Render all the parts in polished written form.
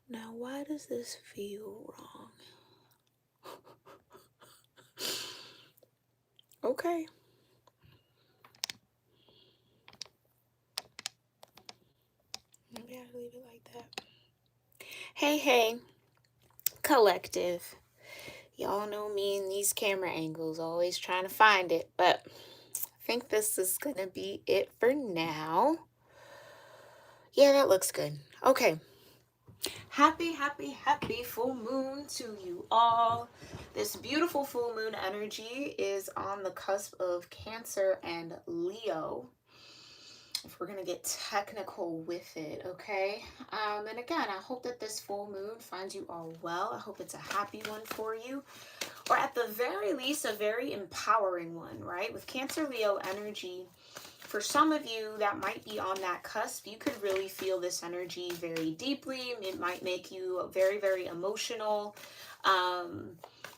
Now, why does this feel wrong? Okay. Maybe I leave it like that. Hey, collective. Y'all know me and these camera angles, always trying to find it, but I think this is gonna be it for now. Yeah, that looks good. Okay. Happy full moon to you all. This beautiful full moon energy is on the cusp of Cancer and Leo, if we're gonna get technical with it, okay? And again, I hope that this full moon finds you all well. I hope it's a happy one for you, or at the very least, a very empowering one, right? With Cancer Leo energy, for some of you that might be on that cusp, you could really feel this energy very deeply. It might make you very, very emotional,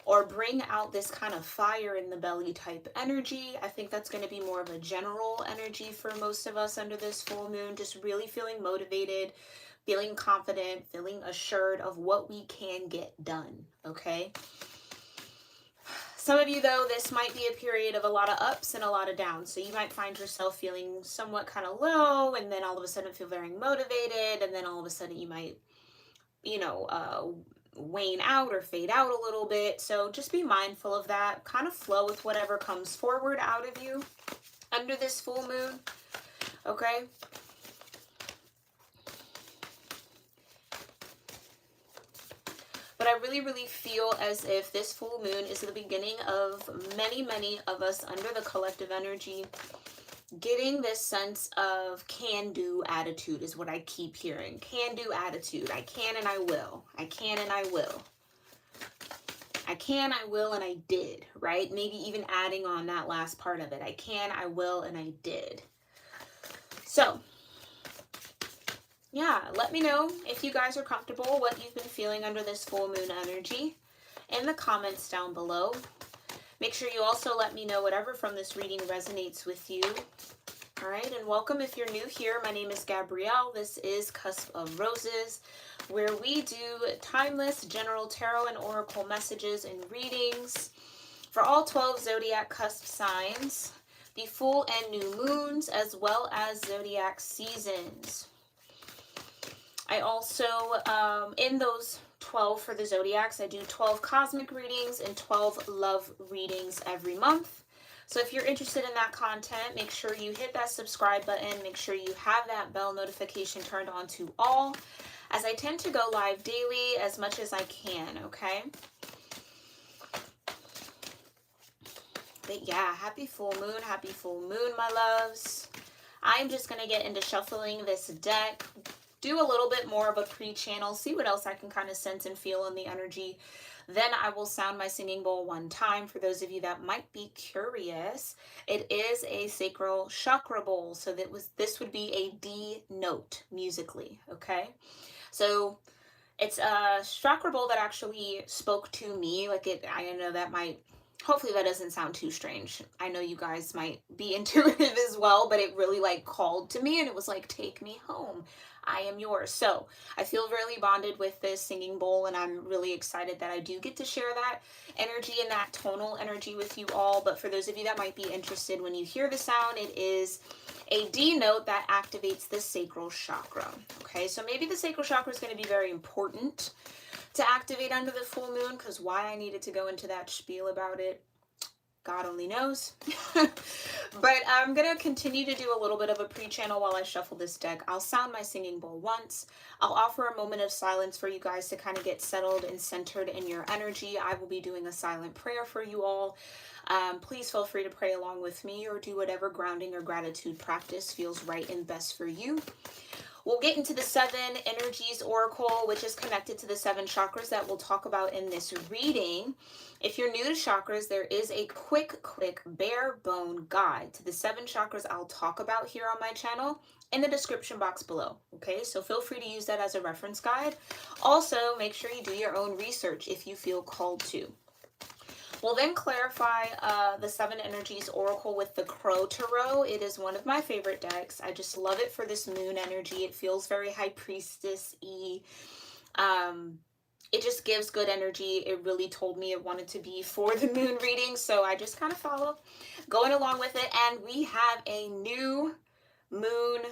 or bring out this kind of fire in the belly type energy. I think that's going to be more of a general energy for most of us under this full moon, just really feeling motivated, feeling confident, feeling assured of what we can get done, okay? Some of you, though, this might be a period of a lot of ups and a lot of downs. So you might find yourself feeling somewhat kind of low, and then all of a sudden feel very motivated, and then all of a sudden you might, wane out or fade out a little bit. So just be mindful of that. Kind of flow with whatever comes forward out of you under this full moon, okay? But I really, really feel as if this full moon is the beginning of many, many of us under the collective energy getting this sense of can-do attitude is what I keep hearing. Can-do attitude. I can and I will. I can and I will. I can, I will, and I did, right? Maybe even adding on that last part of it. I can, I will, and I did. So, yeah, let me know if you guys are comfortable, what you've been feeling under this full moon energy in the comments down below. Make sure you also let me know whatever from this reading resonates with you. All right, and welcome if you're new here. My name is Gabrielle. This is Cusp of Roses, where we do timeless general tarot and oracle messages and readings for all 12 zodiac cusp signs, the full and new moons, as well as zodiac seasons. I also, in those 12 for the zodiacs, I do 12 cosmic readings and 12 love readings every month. So if you're interested in that content, make sure you hit that subscribe button. Make sure you have that bell notification turned on to all, as I tend to go live daily as much as I can, okay? But yeah, happy full moon, my loves. I'm just going to get into shuffling this deck, do a little bit more of a pre-channel, see what else I can kind of sense and feel in the energy. Then I will sound my singing bowl one time. For those of you that might be curious, it is a sacral chakra bowl. So this would be a D note musically, okay? So it's a chakra bowl that actually spoke to me. I know that might, hopefully that doesn't sound too strange. I know you guys might be intuitive as well, but it really called to me and it was like, take me home. I am yours. So I feel really bonded with this singing bowl, and I'm really excited that I do get to share that energy and that tonal energy with you all. But for those of you that might be interested, when you hear the sound, it is a D note that activates the sacral chakra. Okay, so maybe the sacral chakra is going to be very important to activate under the full moon, because why I needed to go into that spiel about it, God only knows. But I'm going to continue to do a little bit of a pre-channel while I shuffle this deck. I'll sound my singing bowl once. I'll offer a moment of silence for you guys to kind of get settled and centered in your energy. I will be doing a silent prayer for you all. Please feel free to pray along with me or do whatever grounding or gratitude practice feels right and best for you. We'll get into the 7 energies oracle, which is connected to the 7 chakras that we'll talk about in this reading. If you're new to chakras, there is a quick bare bone guide to the 7 chakras I'll talk about here on my channel in the description box below. Okay, so feel free to use that as a reference guide. Also, make sure you do your own research if you feel called to. We'll then clarify the Seven Energies Oracle with the Crow Tarot. It is one of my favorite decks. I just love it for this moon energy. It feels very High Priestess-y. It just gives good energy. It really told me it wanted to be for the moon reading, so I just kind of follow going along with it. And we have a new moon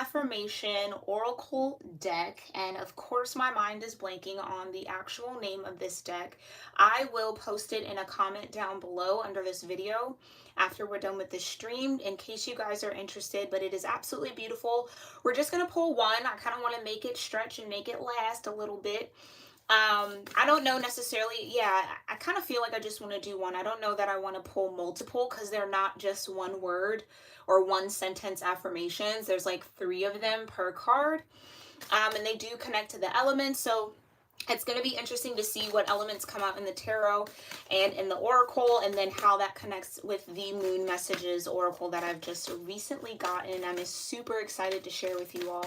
affirmation oracle deck, and of course my mind is blanking on the actual name of this deck. I will post it in a comment down below under this video after we're done with this stream in case you guys are interested, but it is absolutely beautiful. We're just going to pull one. I kind of want to make it stretch and make it last a little bit. I don't know necessarily. Yeah, I kind of feel like I just want to do one. I don't know that I want to pull multiple because they're not just one word or one sentence affirmations. There's like 3 of them per card. And they do connect to the elements. So it's going to be interesting to see what elements come out in the tarot and in the oracle, and then how that connects with the moon messages oracle that I've just recently gotten. I'm super excited to share with you all.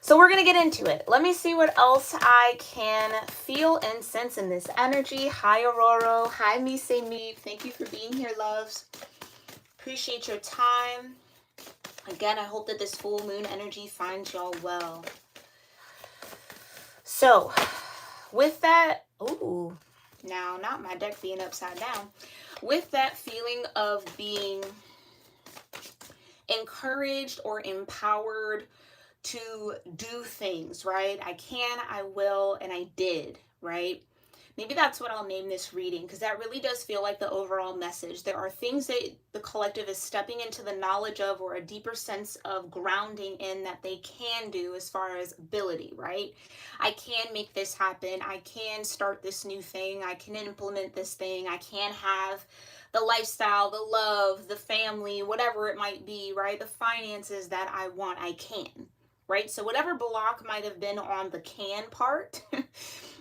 So we're going to get into it. Let me see what else I can feel and sense in this energy. Hi, Aurora. Hi, Mise Me. Thank you for being here, loves. Appreciate your time. Again, I hope that this full moon energy finds y'all well. So, with that, ooh, now not my deck being upside down. With that feeling of being encouraged or empowered to do things, right? I can, I will, and I did, right? Maybe that's what I'll name this reading, because that really does feel like the overall message. There are things that the collective is stepping into the knowledge of, or a deeper sense of grounding in, that they can do as far as ability, right? I can make this happen. I can start this new thing. I can implement this thing. I can have the lifestyle, the love, the family, whatever it might be, right? The finances that I want, I can. Right? So whatever block might have been on the can part,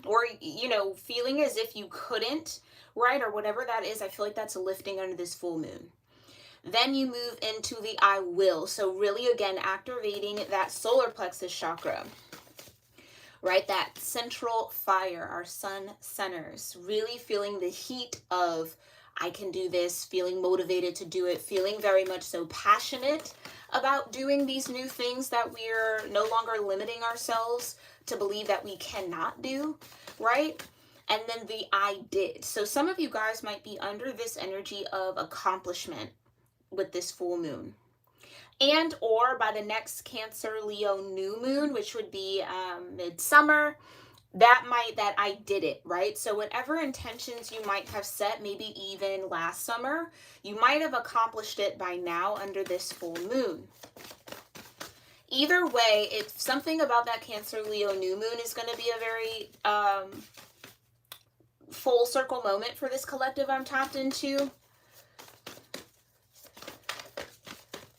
or, you know, feeling as if you couldn't, right? Or whatever that is, I feel like that's lifting under this full moon. Then you move into the I will. So really, again, activating that solar plexus chakra, right? That central fire, our sun centers, really feeling the heat of, I can do this, feeling motivated to do it, feeling very much so passionate about doing these new things that we're no longer limiting ourselves to believe that we cannot do, right? And then the I did. So some of you guys might be under this energy of accomplishment with this full moon. And or by the next Cancer Leo new moon, which would be midsummer, that I did it, right? So whatever intentions you might have set, maybe even last summer, you might have accomplished it by now under this full moon. Either way, it's something about that Cancer Leo new moon is going to be a very full circle moment for this collective I'm tapped into.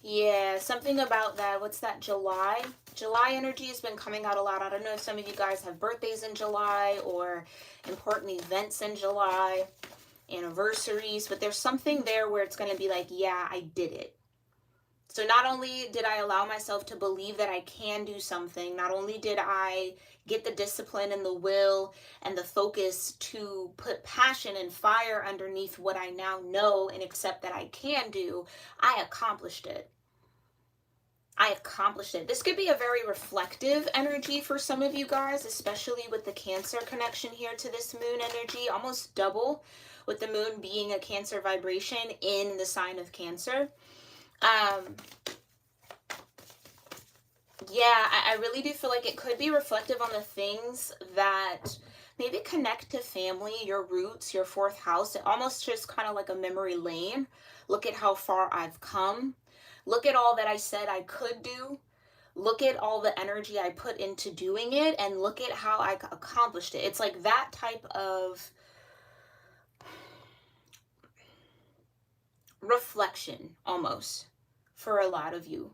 Yeah, something about that. What's that? July energy has been coming out a lot. I don't know if some of you guys have birthdays in July or important events in July, anniversaries, but there's something there where it's going to be like, yeah, I did it. So not only did I allow myself to believe that I can do something, not only did I get the discipline and the will and the focus to put passion and fire underneath what I now know and accept that I can do, I accomplished it. I accomplished it. This could be a very reflective energy for some of you guys, especially with the Cancer connection here to this moon energy, almost double with the moon being a Cancer vibration in the sign of Cancer. Yeah, I really do feel like it could be reflective on the things that maybe connect to family, your roots, your 4th house. It almost just kind of like a memory lane. Look at how far I've come. Look at all that I said I could do. Look at all the energy I put into doing it, and look at how I accomplished it. It's like that type of reflection almost for a lot of you.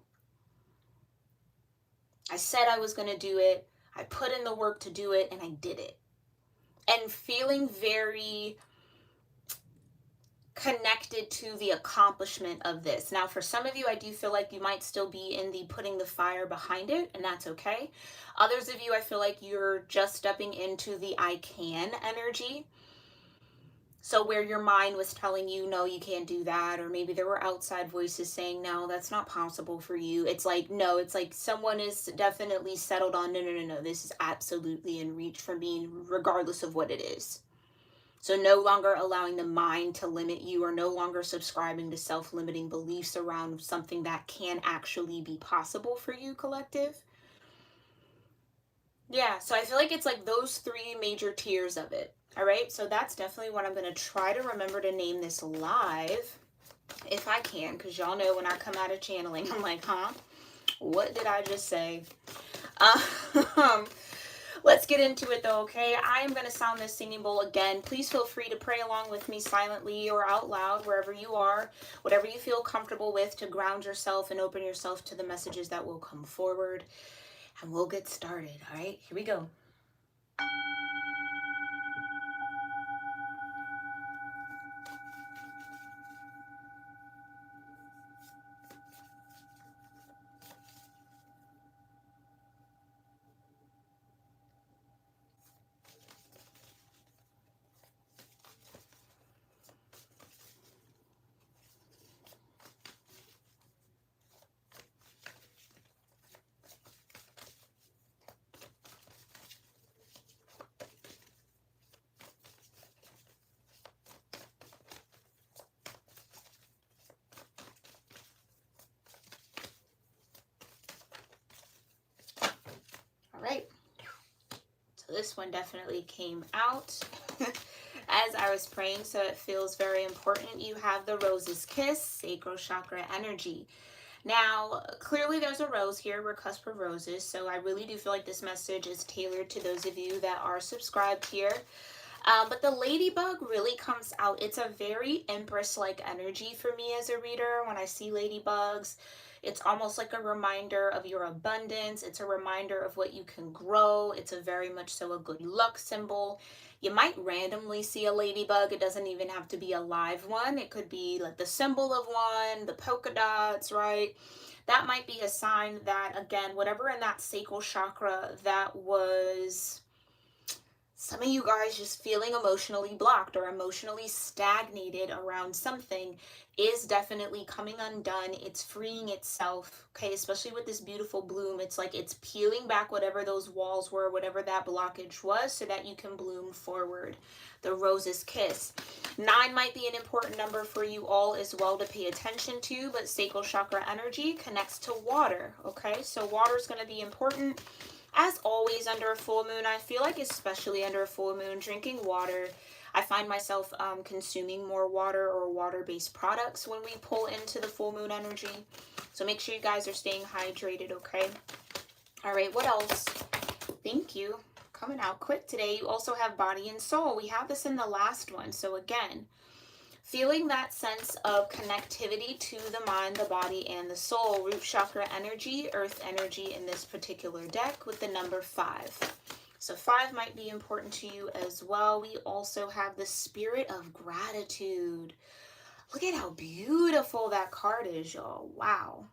I said I was going to do it. I put in the work to do it, and I did it. And feeling very connected to the accomplishment of this. Now, for some of you, I do feel like you might still be in the putting the fire behind it, and that's okay. Others of you, I feel like you're just stepping into the I can energy. So where your mind was telling you, no, you can't do that, or maybe there were outside voices saying, no, that's not possible for you. It's like, no, it's like someone is definitely settled on, no, no, no, no, this is absolutely in reach for me, regardless of what it is. So no longer allowing the mind to limit you, or no longer subscribing to self-limiting beliefs around something that can actually be possible for you, collective. Yeah, so I feel like it's like those three major tiers of it. All right, so that's definitely what I'm going to try to remember to name this live, if I can, because y'all know when I come out of channeling, I'm like, huh? What did I just say? Um, let's get into it though, okay? I am going to sound this singing bowl again. Please feel free to pray along with me silently or out loud, wherever you are, whatever you feel comfortable with, to ground yourself and open yourself to the messages that will come forward. And we'll get started, all right? Here we go. All right. So this one definitely came out as I was praying, so it feels very important. You have the rose's kiss, sacral chakra energy. Now, clearly there's a rose here. We're cusp of roses, so I really do feel like this message is tailored to those of you that are subscribed here. But the ladybug really comes out. It's a very empress-like energy for me as a reader. When I see ladybugs, it's almost like a reminder of your abundance. It's a reminder of what you can grow. It's a very much so a good luck symbol. You might randomly see a ladybug. It doesn't even have to be a live one. It could be like the symbol of one, the polka dots, right? That might be a sign that, again, whatever in that sacral chakra that was some of you guys just feeling emotionally blocked or emotionally stagnated around something is definitely coming undone. It's freeing itself, okay? Especially with this beautiful bloom. It's like it's peeling back whatever those walls were, whatever that blockage was, so that you can bloom forward. The rose's kiss. 9 might be an important number for you all as well to pay attention to, but sacral chakra energy connects to water, okay? So water is going to be important. As always, under a full moon, I feel like especially under a full moon, drinking water, I find myself consuming more water or water-based products when we pull into the full moon energy. So make sure you guys are staying hydrated, okay? All right, what else? Thank you. Coming out quick today. You also have body and soul. We have this in the last one. So again, feeling that sense of connectivity to the mind, the body, and the soul. Root chakra energy, earth energy in this particular deck with the number 5. So 5 might be important to you as well. We also have the spirit of gratitude. Look at how beautiful that card is, y'all. Wow.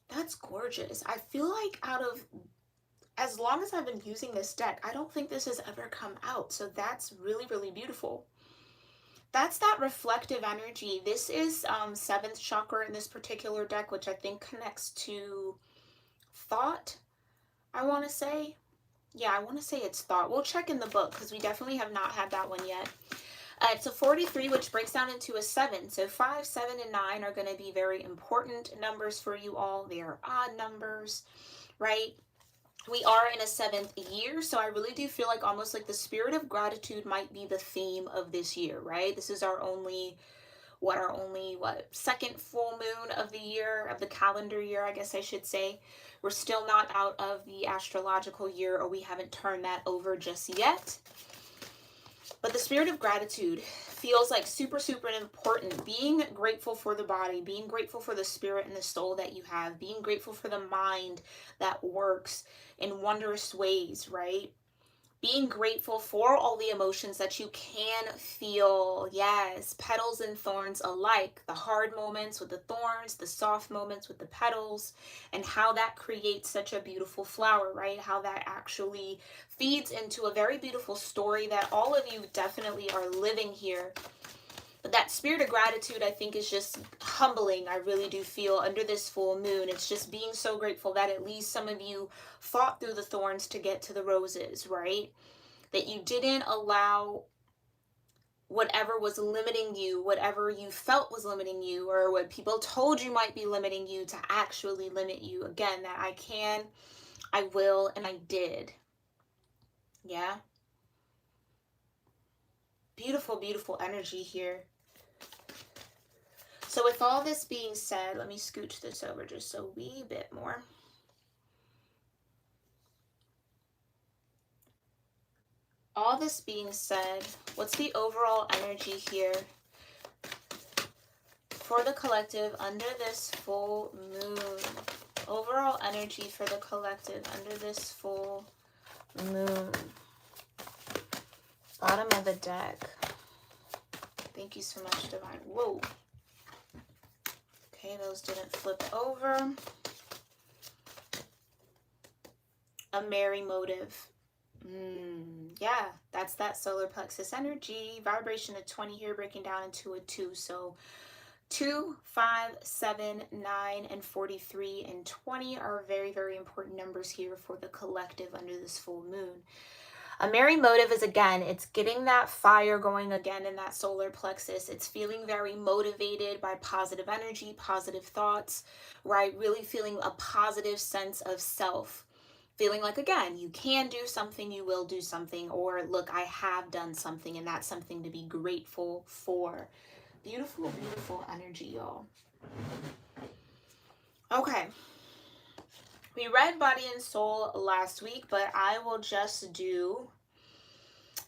That's gorgeous. I feel like out of, as long as I've been using this deck, I don't think this has ever come out. So that's really, really beautiful. That's that reflective energy. This is 7th chakra in this particular deck, which I think connects to thought, I want to say. Yeah, I want to say it's thought. We'll check in the book because we definitely have not had that one yet. It's a 43, which breaks down into a 7. So 5, 7, and 9 are going to be very important numbers for you all. They are odd numbers, right? We are in a 7th year, so I really do feel like almost like the spirit of gratitude might be the theme of this year, right? This is our only, second full moon of the year, of the calendar year, I guess I should say. We're still not out of the astrological year, or we haven't turned that over just yet. But the spirit of gratitude feels like super, super important. Being grateful for the body, being grateful for the spirit and the soul that you have, being grateful for the mind that works in wondrous ways, right? Being grateful for all the emotions that you can feel. Yes, petals and thorns alike. The hard moments with the thorns, the soft moments with the petals, and how that creates such a beautiful flower, right? How that actually feeds into a very beautiful story that all of you definitely are living here. But that spirit of gratitude, I think, is just humbling. I really do feel under this full moon. It's just being so grateful that at least some of you fought through the thorns to get to the roses, right? That you didn't allow whatever was limiting you, whatever you felt was limiting you, or what people told you might be limiting you, to actually limit you. Again, that I can, I will, and I did. Yeah. Beautiful, beautiful energy here. So with all this being said, let me scooch this over just a wee bit more. All this being said, what's the overall energy here for the collective under this full moon? Overall energy for the collective under this full moon. Bottom of the deck. Thank you so much, Divine. Whoa. Okay, those didn't flip over. A merry motive. Yeah, that's that solar plexus energy. Vibration of 20 here, breaking down into a 2. So 2, 5, 7, 9, and 43 and 20 are very, very important numbers here for the collective under this full moon. A merry motive is, again, it's getting that fire going again in that solar plexus. It's feeling very motivated by positive energy, positive thoughts, right? Really feeling a positive sense of self. Feeling like, again, you can do something, you will do something, or look, I have done something, and that's something to be grateful for. Beautiful, beautiful energy, y'all. Okay. We read Body and Soul last week, but I will just do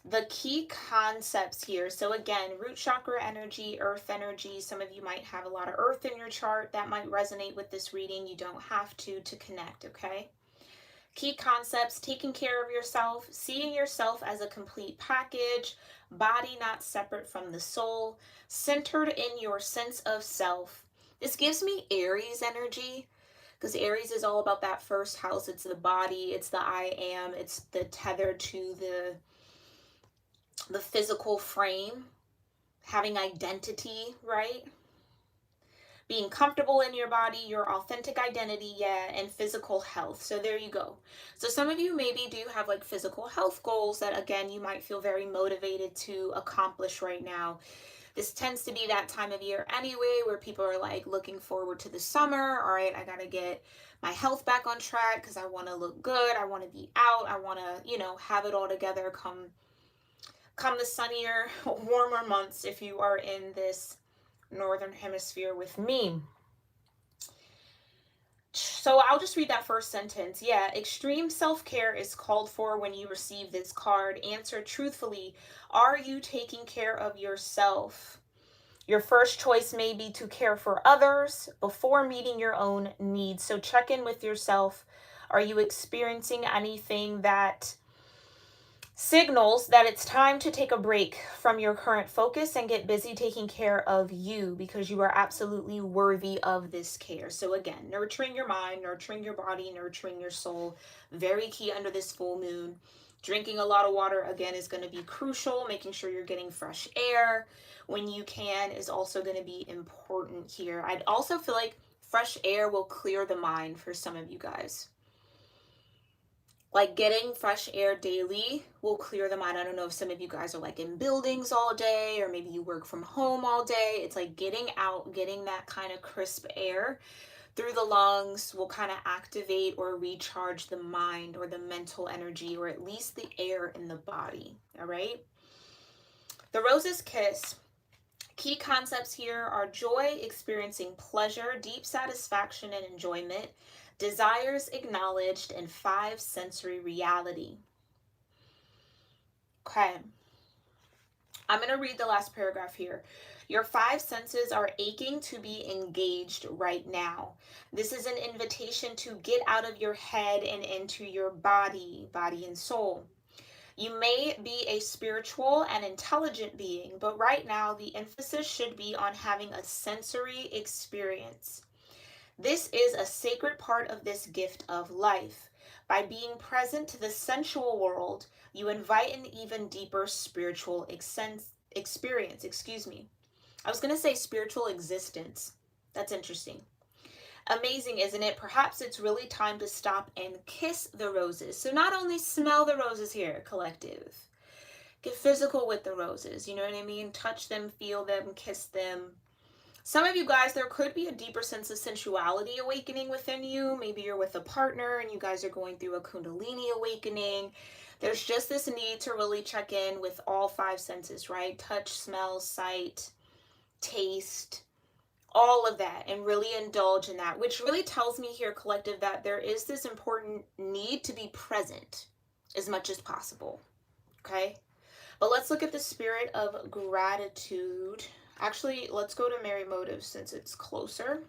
the key concepts here. So again, root chakra energy, earth energy. Some of you might have a lot of earth in your chart. That might resonate with this reading. You don't have to connect, okay? Key concepts: taking care of yourself, seeing yourself as a complete package, body not separate from the soul, centered in your sense of self. This gives me Aries energy, because Aries is all about that first house. It's the body, it's the I am, it's the tether to the physical frame, having identity, right? Being comfortable in your body, your authentic identity, yeah, and physical health. So there you go. So some of you maybe do have like physical health goals that, again, you might feel very motivated to accomplish right now. This tends to be that time of year anyway, where people are like looking forward to the summer. All right, I got to get my health back on track because I want to look good. I want to be out. I want to, have it all together come the sunnier, warmer months if you are in this northern hemisphere with me. So I'll just read that first sentence. Yeah, extreme self-care is called for when you receive this card. Answer truthfully. Are you taking care of yourself? Your first choice may be to care for others before meeting your own needs. So check in with yourself. Are you experiencing anything that signals that it's time to take a break from your current focus and get busy taking care of you, because you are absolutely worthy of this care? So again, nurturing your mind, nurturing your body, nurturing your soul, very key under this full moon. Drinking a lot of water, again, is going to be crucial. Making sure you're getting fresh air when you can is also going to be important here. I'd also feel like fresh air will clear the mind for some of you guys. Like getting fresh air daily will clear the mind. I don't know if some of you guys are like in buildings all day, or maybe you work from home all day. It's like getting out, getting that kind of crisp air through the lungs will kind of activate or recharge the mind or the mental energy, or at least the air in the body. All right. The Rose's Kiss. Key concepts here are joy, experiencing pleasure, deep satisfaction and enjoyment, desires acknowledged, and 5 sensory reality. Okay. I'm going to read the last paragraph here. Your 5 senses are aching to be engaged right now. This is an invitation to get out of your head and into your body and soul. You may be a spiritual and intelligent being, but right now the emphasis should be on having a sensory experience. This is a sacred part of this gift of life. By being present to the sensual world, you invite an even deeper spiritual experience. I was going to say spiritual existence. That's interesting. Amazing, isn't it? Perhaps it's really time to stop and kiss the roses. So not only smell the roses here, collective. Get physical with the roses. You know what I mean? Touch them, feel them, kiss them. Some of you guys, there could be a deeper sense of sensuality awakening within you. Maybe you're with a partner and you guys are going through a kundalini awakening. There's just this need to really check in with all five senses, right? Touch, smell, sight, taste, all of that, and really indulge in that, which really tells me here, collective, that there is this important need to be present as much as possible. Okay? But let's look at the spirit of gratitude. Actually, let's go to Merry Motive since it's closer.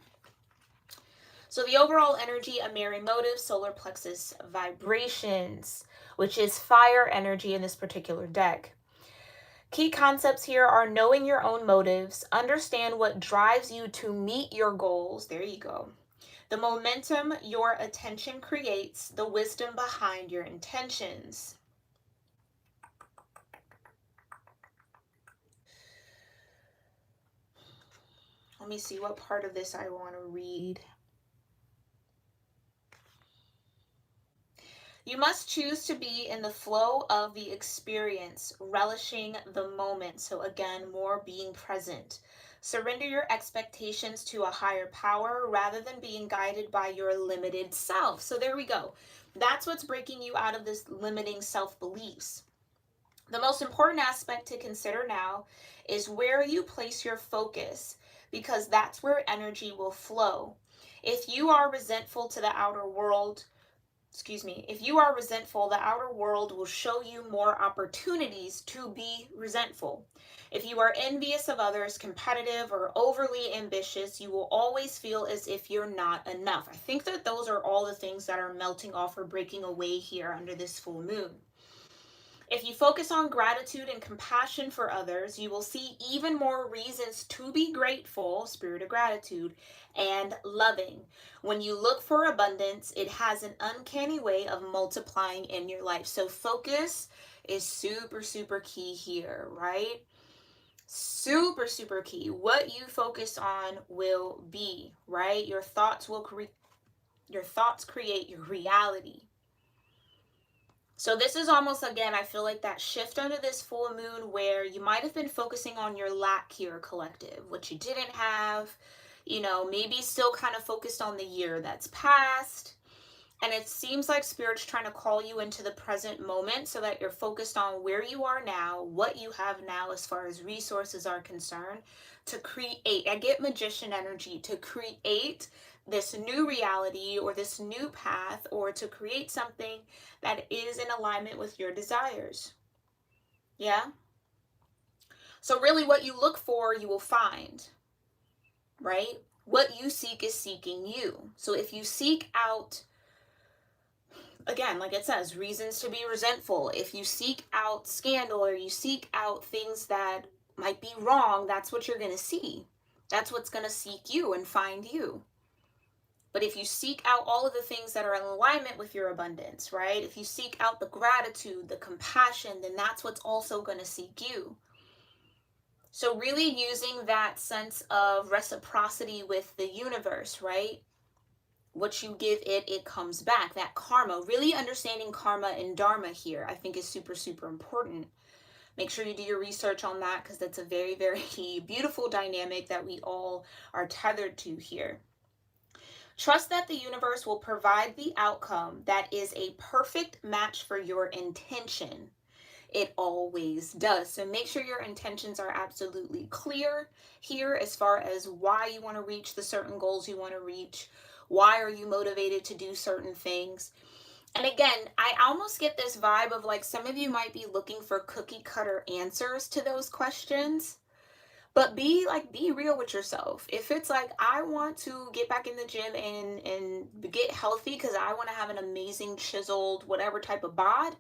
So the overall energy of Merry Motive, solar plexus vibrations, which is fire energy in this particular deck. Key concepts here are knowing your own motives, understand what drives you to meet your goals. There you go. The momentum your attention creates, the wisdom behind your intentions. Let me see what part of this I want to read. You must choose to be in the flow of the experience, relishing the moment. So again, more being present. Surrender your expectations to a higher power rather than being guided by your limited self. So there we go. That's what's breaking you out of this limiting self-beliefs. The most important aspect to consider now is where you place your focus, because that's where energy will flow. If you are resentful to the outer world, if you are resentful, the outer world will show you more opportunities to be resentful. If you are envious of others, competitive, or overly ambitious, you will always feel as if you're not enough. I think that those are all the things that are melting off or breaking away here under this full moon. If you focus on gratitude and compassion for others, you will see even more reasons to be grateful, spirit of gratitude, and loving. When you look for abundance, it has an uncanny way of multiplying in your life. So focus is super, super key here, right? Super, super key. What you focus on will be, right? Your thoughts create your reality. So this is almost, again, I feel like that shift under this full moon where you might have been focusing on your lack here, collective, what you didn't have, maybe still kind of focused on the year that's passed. And it seems like Spirit's trying to call you into the present moment so that you're focused on where you are now, what you have now as far as resources are concerned, to create. I get magician energy, to create this new reality or this new path, or to create something that is in alignment with your desires. Yeah? So really what you look for, you will find, right? What you seek is seeking you. So if you seek out, again, like it says, reasons to be resentful, if you seek out scandal or you seek out things that might be wrong, that's what you're going to see. That's what's going to seek you and find you. But if you seek out all of the things that are in alignment with your abundance, right? If you seek out the gratitude, the compassion, then that's what's also going to seek you. So really using that sense of reciprocity with the universe, right? What you give it, it comes back. That karma, really understanding karma and dharma here, I think is super, super important. Make sure you do your research on that, because that's a very, very beautiful dynamic that we all are tethered to here. Trust that the universe will provide the outcome that is a perfect match for your intention. It always does. So make sure your intentions are absolutely clear here as far as why you want to reach the certain goals you want to reach. Why are you motivated to do certain things? And again, I almost get this vibe of like some of you might be looking for cookie cutter answers to those questions. But be real with yourself. If it's like, I want to get back in the gym and get healthy because I want to have an amazing chiseled whatever type of bod,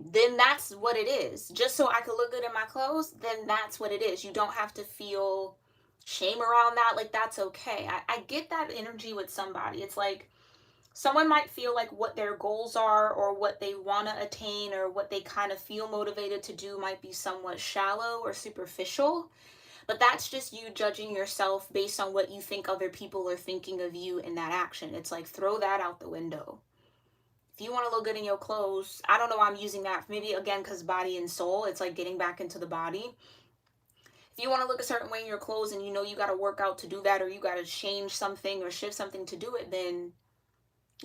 then that's what it is. Just so I could look good in my clothes, then that's what it is. You don't have to feel shame around that. Like, that's okay. I get that energy with somebody. It's like someone might feel like what their goals are or what they want to attain or what they kind of feel motivated to do might be somewhat shallow or superficial. But that's just you judging yourself based on what you think other people are thinking of you in that action. It's like, throw that out the window. If you want to look good in your clothes, I don't know why I'm using that. Maybe again, because body and soul, it's like getting back into the body. If you want to look a certain way in your clothes and you know you got to work out to do that, or you got to change something or shift something to do it, then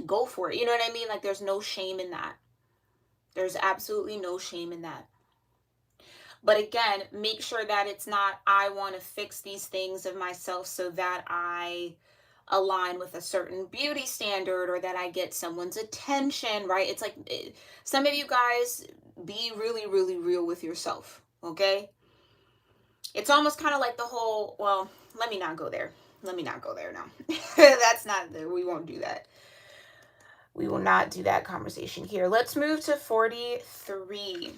go for it. You know what I mean? Like, there's no shame in that. There's absolutely no shame in that. But again, make sure that it's not, I want to fix these things of myself so that I align with a certain beauty standard or that I get someone's attention, right? It's like, some of you guys, be really, really real with yourself, okay? It's almost kind of like the whole, well, let me not go there. Let me not go there now. That's not, we won't do that. We will not do that conversation here. Let's move to 43.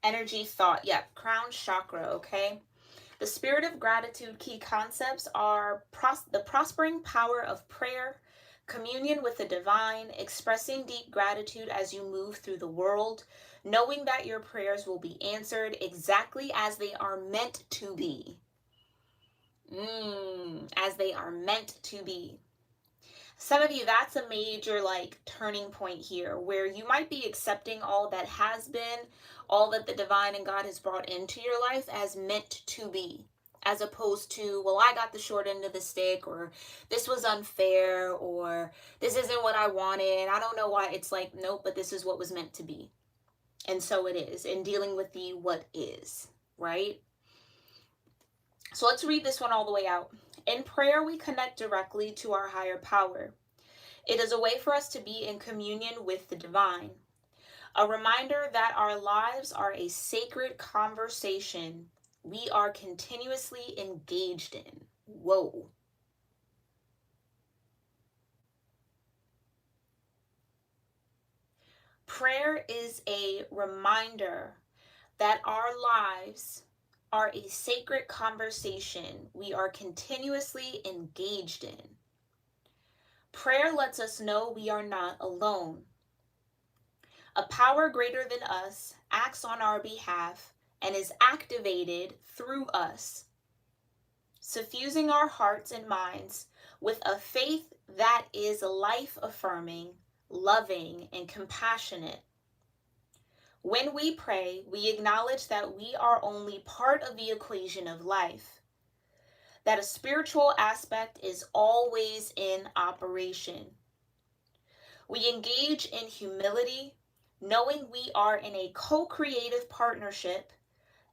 Energy, thought. Yep, crown chakra, okay? The spirit of gratitude key concepts are the prospering power of prayer, communion with the divine, expressing deep gratitude as you move through the world, knowing that your prayers will be answered exactly as they are meant to be. As they are meant to be. Some of you, that's a major like turning point here, where you might be accepting all that has been, all that the divine and God has brought into your life as meant to be, as opposed to, well, I got the short end of the stick, or this was unfair, or this isn't what I wanted. I don't know why. It's like, nope, but this is what was meant to be. And so it is, in dealing with the what is, right? So let's read this one all the way out. In prayer, we connect directly to our higher power. It is a way for us to be in communion with the divine. A reminder that our lives are a sacred conversation we are continuously engaged in. Whoa. Prayer is a reminder that our lives are a sacred conversation we are continuously engaged in. Prayer lets us know we are not alone. A power greater than us acts on our behalf and is activated through us, suffusing our hearts and minds with a faith that is life-affirming, loving, and compassionate. When we pray, we acknowledge that we are only part of the equation of life, that a spiritual aspect is always in operation. We engage in humility, knowing we are in a co-creative partnership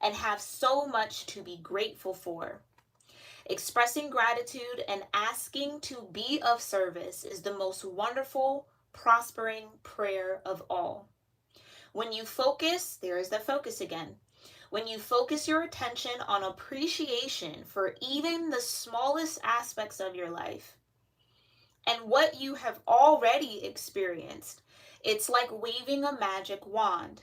and have so much to be grateful for. Expressing gratitude and asking to be of service is the most wonderful, prospering prayer of all. When you focus, there is the focus again. When you focus your attention on appreciation for even the smallest aspects of your life and what you have already experienced, it's like waving a magic wand.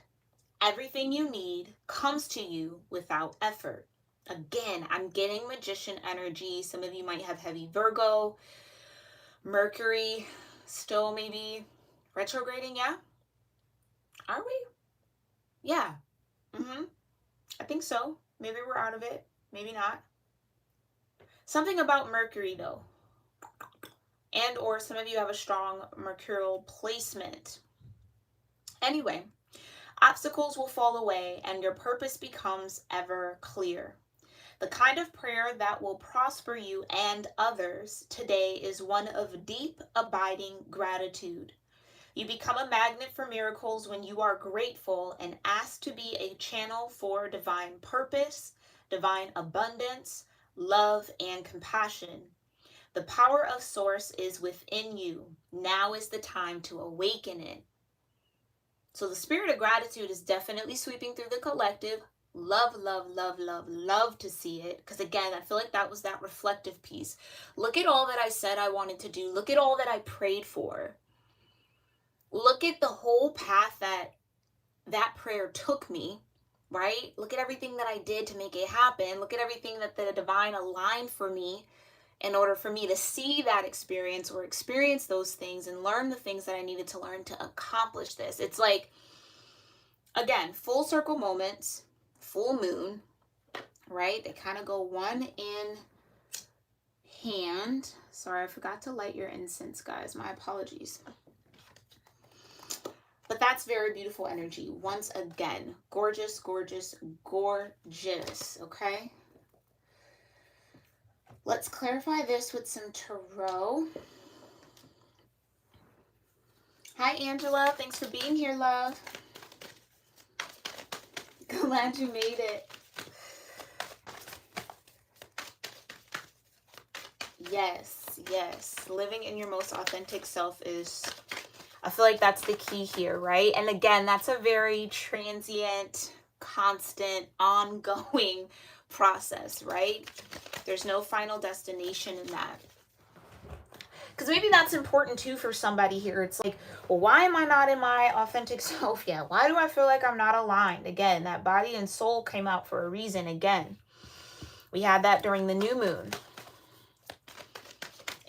Everything you need comes to you without effort. Again, I'm getting magician energy. Some of you might have heavy Virgo, Mercury, still maybe retrograding, yeah? Are we? Yeah. I think so. Maybe we're out of it. Maybe not. Something about Mercury, though. And or some of you have a strong mercurial placement. Anyway, obstacles will fall away and your purpose becomes ever clear. The kind of prayer that will prosper you and others today is one of deep, abiding gratitude. You become a magnet for miracles when you are grateful and ask to be a channel for divine purpose, divine abundance, love, and compassion. The power of Source is within you. Now is the time to awaken it. So the spirit of gratitude is definitely sweeping through the collective. Love, love, love, love, love to see it. Because again, I feel like that was that reflective piece. Look at all that I said I wanted to do. Look at all that I prayed for. Look at the whole path that that prayer took me, right? Look at everything that I did to make it happen. Look at everything that the divine aligned for me in order for me to see that experience or experience those things and learn the things that I needed to learn to accomplish this. It's like, again, full circle moments, full moon, right? They kind of go one in hand. Sorry, I forgot to light your incense, guys. My apologies. But that's very beautiful energy. Once again, gorgeous, gorgeous, gorgeous, okay? Let's clarify this with some tarot. Hi, Angela. Thanks for being here, love. Glad you made it. Yes, yes. Living in your most authentic self is, I feel like that's the key here, right? And again, that's a very transient, constant, ongoing process, right? There's no final destination in that. Because maybe that's important too for somebody here. It's like, well, why am I not in my authentic self yet? Why do I feel like I'm not aligned? Again, that body and soul came out for a reason. Again, we had that during the new moon.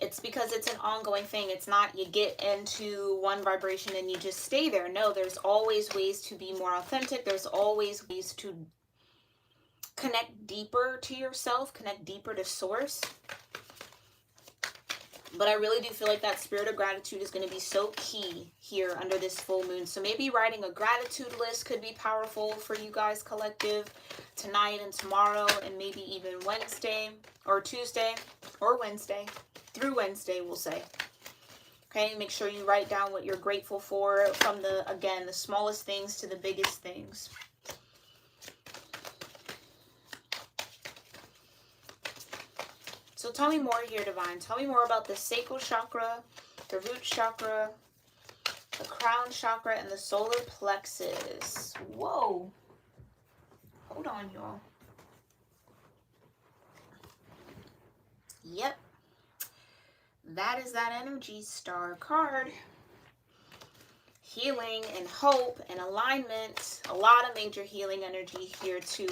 It's because it's an ongoing thing. It's not you get into one vibration and you just stay there. No, there's always ways to be more authentic. There's always ways to connect deeper to yourself, connect deeper to source. But I really do feel like that spirit of gratitude is going to be so key here under this full moon. So maybe writing a gratitude list could be powerful for you guys, collective, tonight and tomorrow, and maybe even Wednesday or Tuesday or Wednesday. Through Wednesday, we'll say. Okay, make sure you write down what you're grateful for from the, again, the smallest things to the biggest things. So tell me more here, Divine. Tell me more about the sacral chakra, the root chakra, the crown chakra, and the solar plexus. Whoa. Hold on, y'all. Yep. That is that energy star card. Healing and hope and alignment. A lot of major healing energy here too.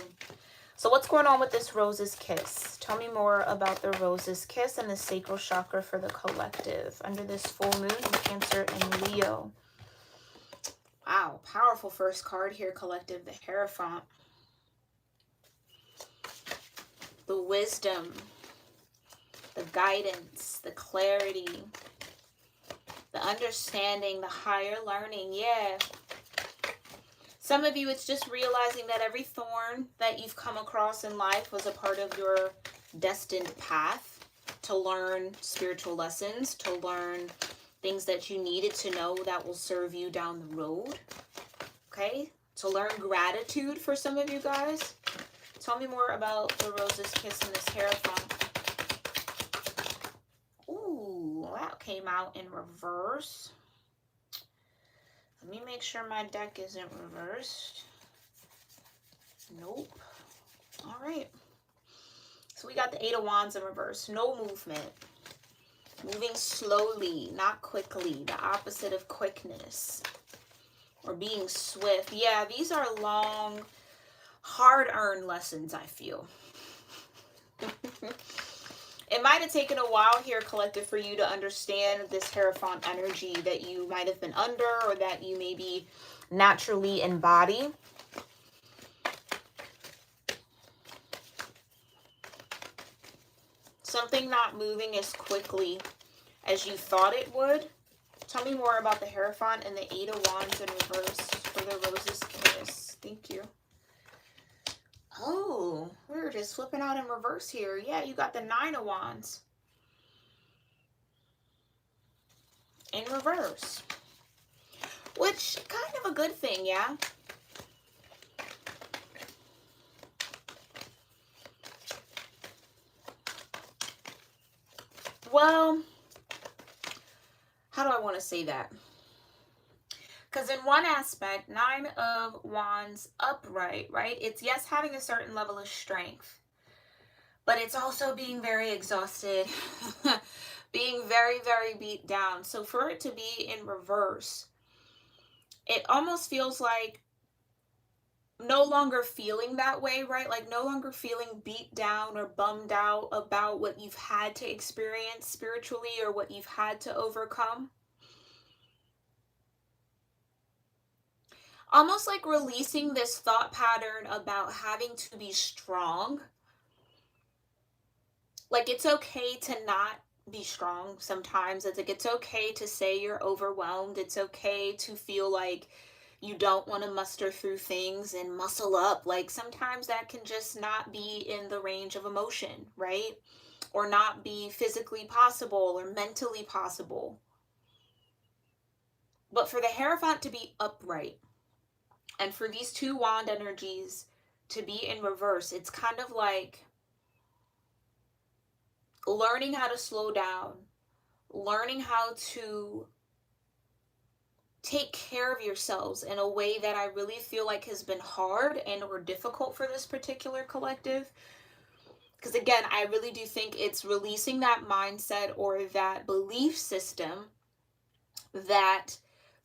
So what's going on with this Rose's Kiss? Tell me more about the Rose's Kiss and the sacral chakra for the collective under this full moon in Cancer and Leo. Wow, powerful first card here, collective. The Hierophant. The wisdom. The guidance. The clarity. The understanding. The higher learning. Yeah. Some of you, it's just realizing that every thorn that you've come across in life was a part of your destined path to learn spiritual lessons, to learn things that you needed to know that will serve you down the road. Okay? To learn gratitude for some of you guys. Tell me more about the Rose's Kiss and this Hierophant. Ooh, that came out in reverse. Let me make sure my deck isn't reversed. Nope. All right. So we got the Eight of Wands in reverse. No movement. Moving slowly, not quickly. The opposite of quickness. Or being swift. Yeah, these are long, hard-earned lessons, I feel. It might have taken a while here, collective, for you to understand this Hierophant energy that you might have been under or that you maybe naturally embody. Something not moving as quickly as you thought it would. Tell me more about the Hierophant and the Eight of Wands in reverse for the Rose's Kiss. Thank you. Oh, we're just flipping out in reverse here. Yeah, you got the Nine of Wands in reverse. Which, kind of a good thing, yeah? Well, how do I want to say that? Because in one aspect, Nine of Wands upright, right? It's yes, having a certain level of strength, but it's also being very exhausted, being very, very beat down. So for it to be in reverse, it almost feels like no longer feeling that way, right? Like no longer feeling beat down or bummed out about what you've had to experience spiritually or what you've had to overcome. Almost like releasing this thought pattern about having to be strong. Like it's okay to not be strong sometimes. It's like it's okay to say you're overwhelmed. It's okay to feel like you don't want to muster through things and muscle up. Like sometimes that can just not be in the range of emotion, right? Or not be physically possible or mentally possible. But for the Hierophant to be upright and for these two wand energies to be in reverse, it's kind of like learning how to slow down, learning how to take care of yourselves in a way that I really feel like has been hard and or difficult for this particular collective. Because again, I really do think it's releasing that mindset or that belief system that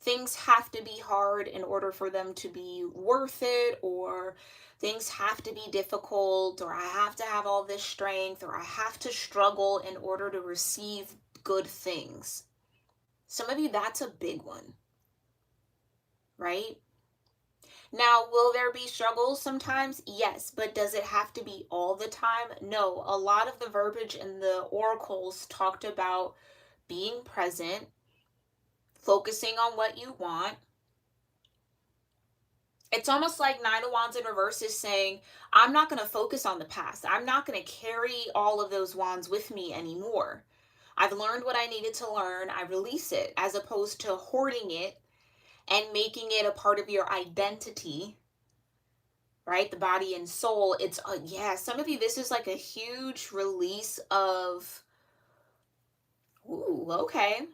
things have to be hard in order for them to be worth it, or things have to be difficult, or I have to have all this strength, or I have to struggle in order to receive good things. Some of you, that's a big one, right? Now, will there be struggles sometimes? Yes, but does it have to be all the time? No. A lot of the verbiage in the oracles talked about being present, focusing on what you want. It's almost like Nine of Wands in reverse is saying, I'm not going to focus on the past. I'm not going to carry all of those wands with me anymore. I've learned what I needed to learn. I release it, as opposed to hoarding it and making it a part of your identity, right? The body and soul. It's, yeah, some of you, this is like a huge release of, ooh, okay.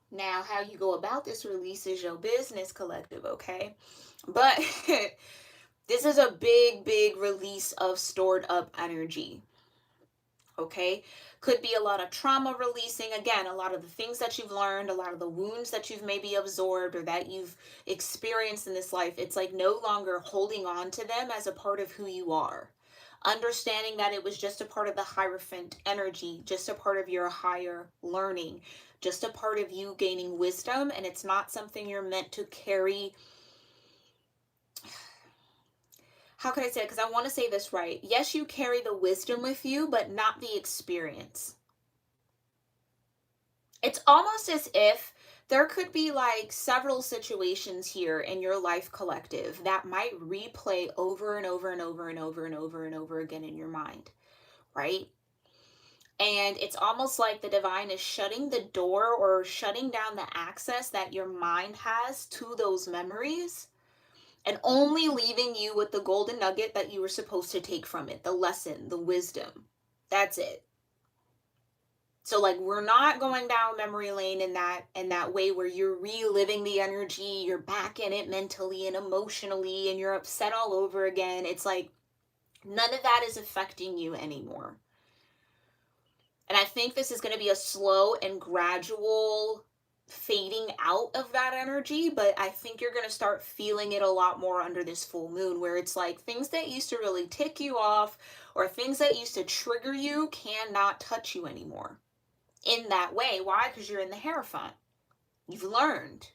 Now, how you go about this release is your business, collective, okay? But this is a big, big release of stored up energy, okay? Could be a lot of trauma releasing. Again, a lot of the things that you've learned, a lot of the wounds that you've maybe absorbed or that you've experienced in this life. It's like no longer holding on to them as a part of who you are. Understanding that it was just a part of the Hierophant energy, just a part of your higher learning, just a part of you gaining wisdom, and it's not something you're meant to carry. How could I say it? Because I want to say this right. Yes, you carry the wisdom with you, but not the experience. It's almost as if there could be like several situations here in your life, collective, that might replay over and over and over and over and over and over again in your mind, right? And it's almost like the divine is shutting the door or shutting down the access that your mind has to those memories, and only leaving you with the golden nugget that you were supposed to take from it, the lesson, the wisdom. That's it. So like, we're not going down memory lane in that way where you're reliving the energy, you're back in it mentally and emotionally, and you're upset all over again. It's like none of that is affecting you anymore. And I think this is going to be a slow and gradual fading out of that energy, but I think you're going to start feeling it a lot more under this full moon, where it's like things that used to really tick you off or things that used to trigger you cannot touch you anymore in that way. Why? Because you're in the Hierophant. You've learned.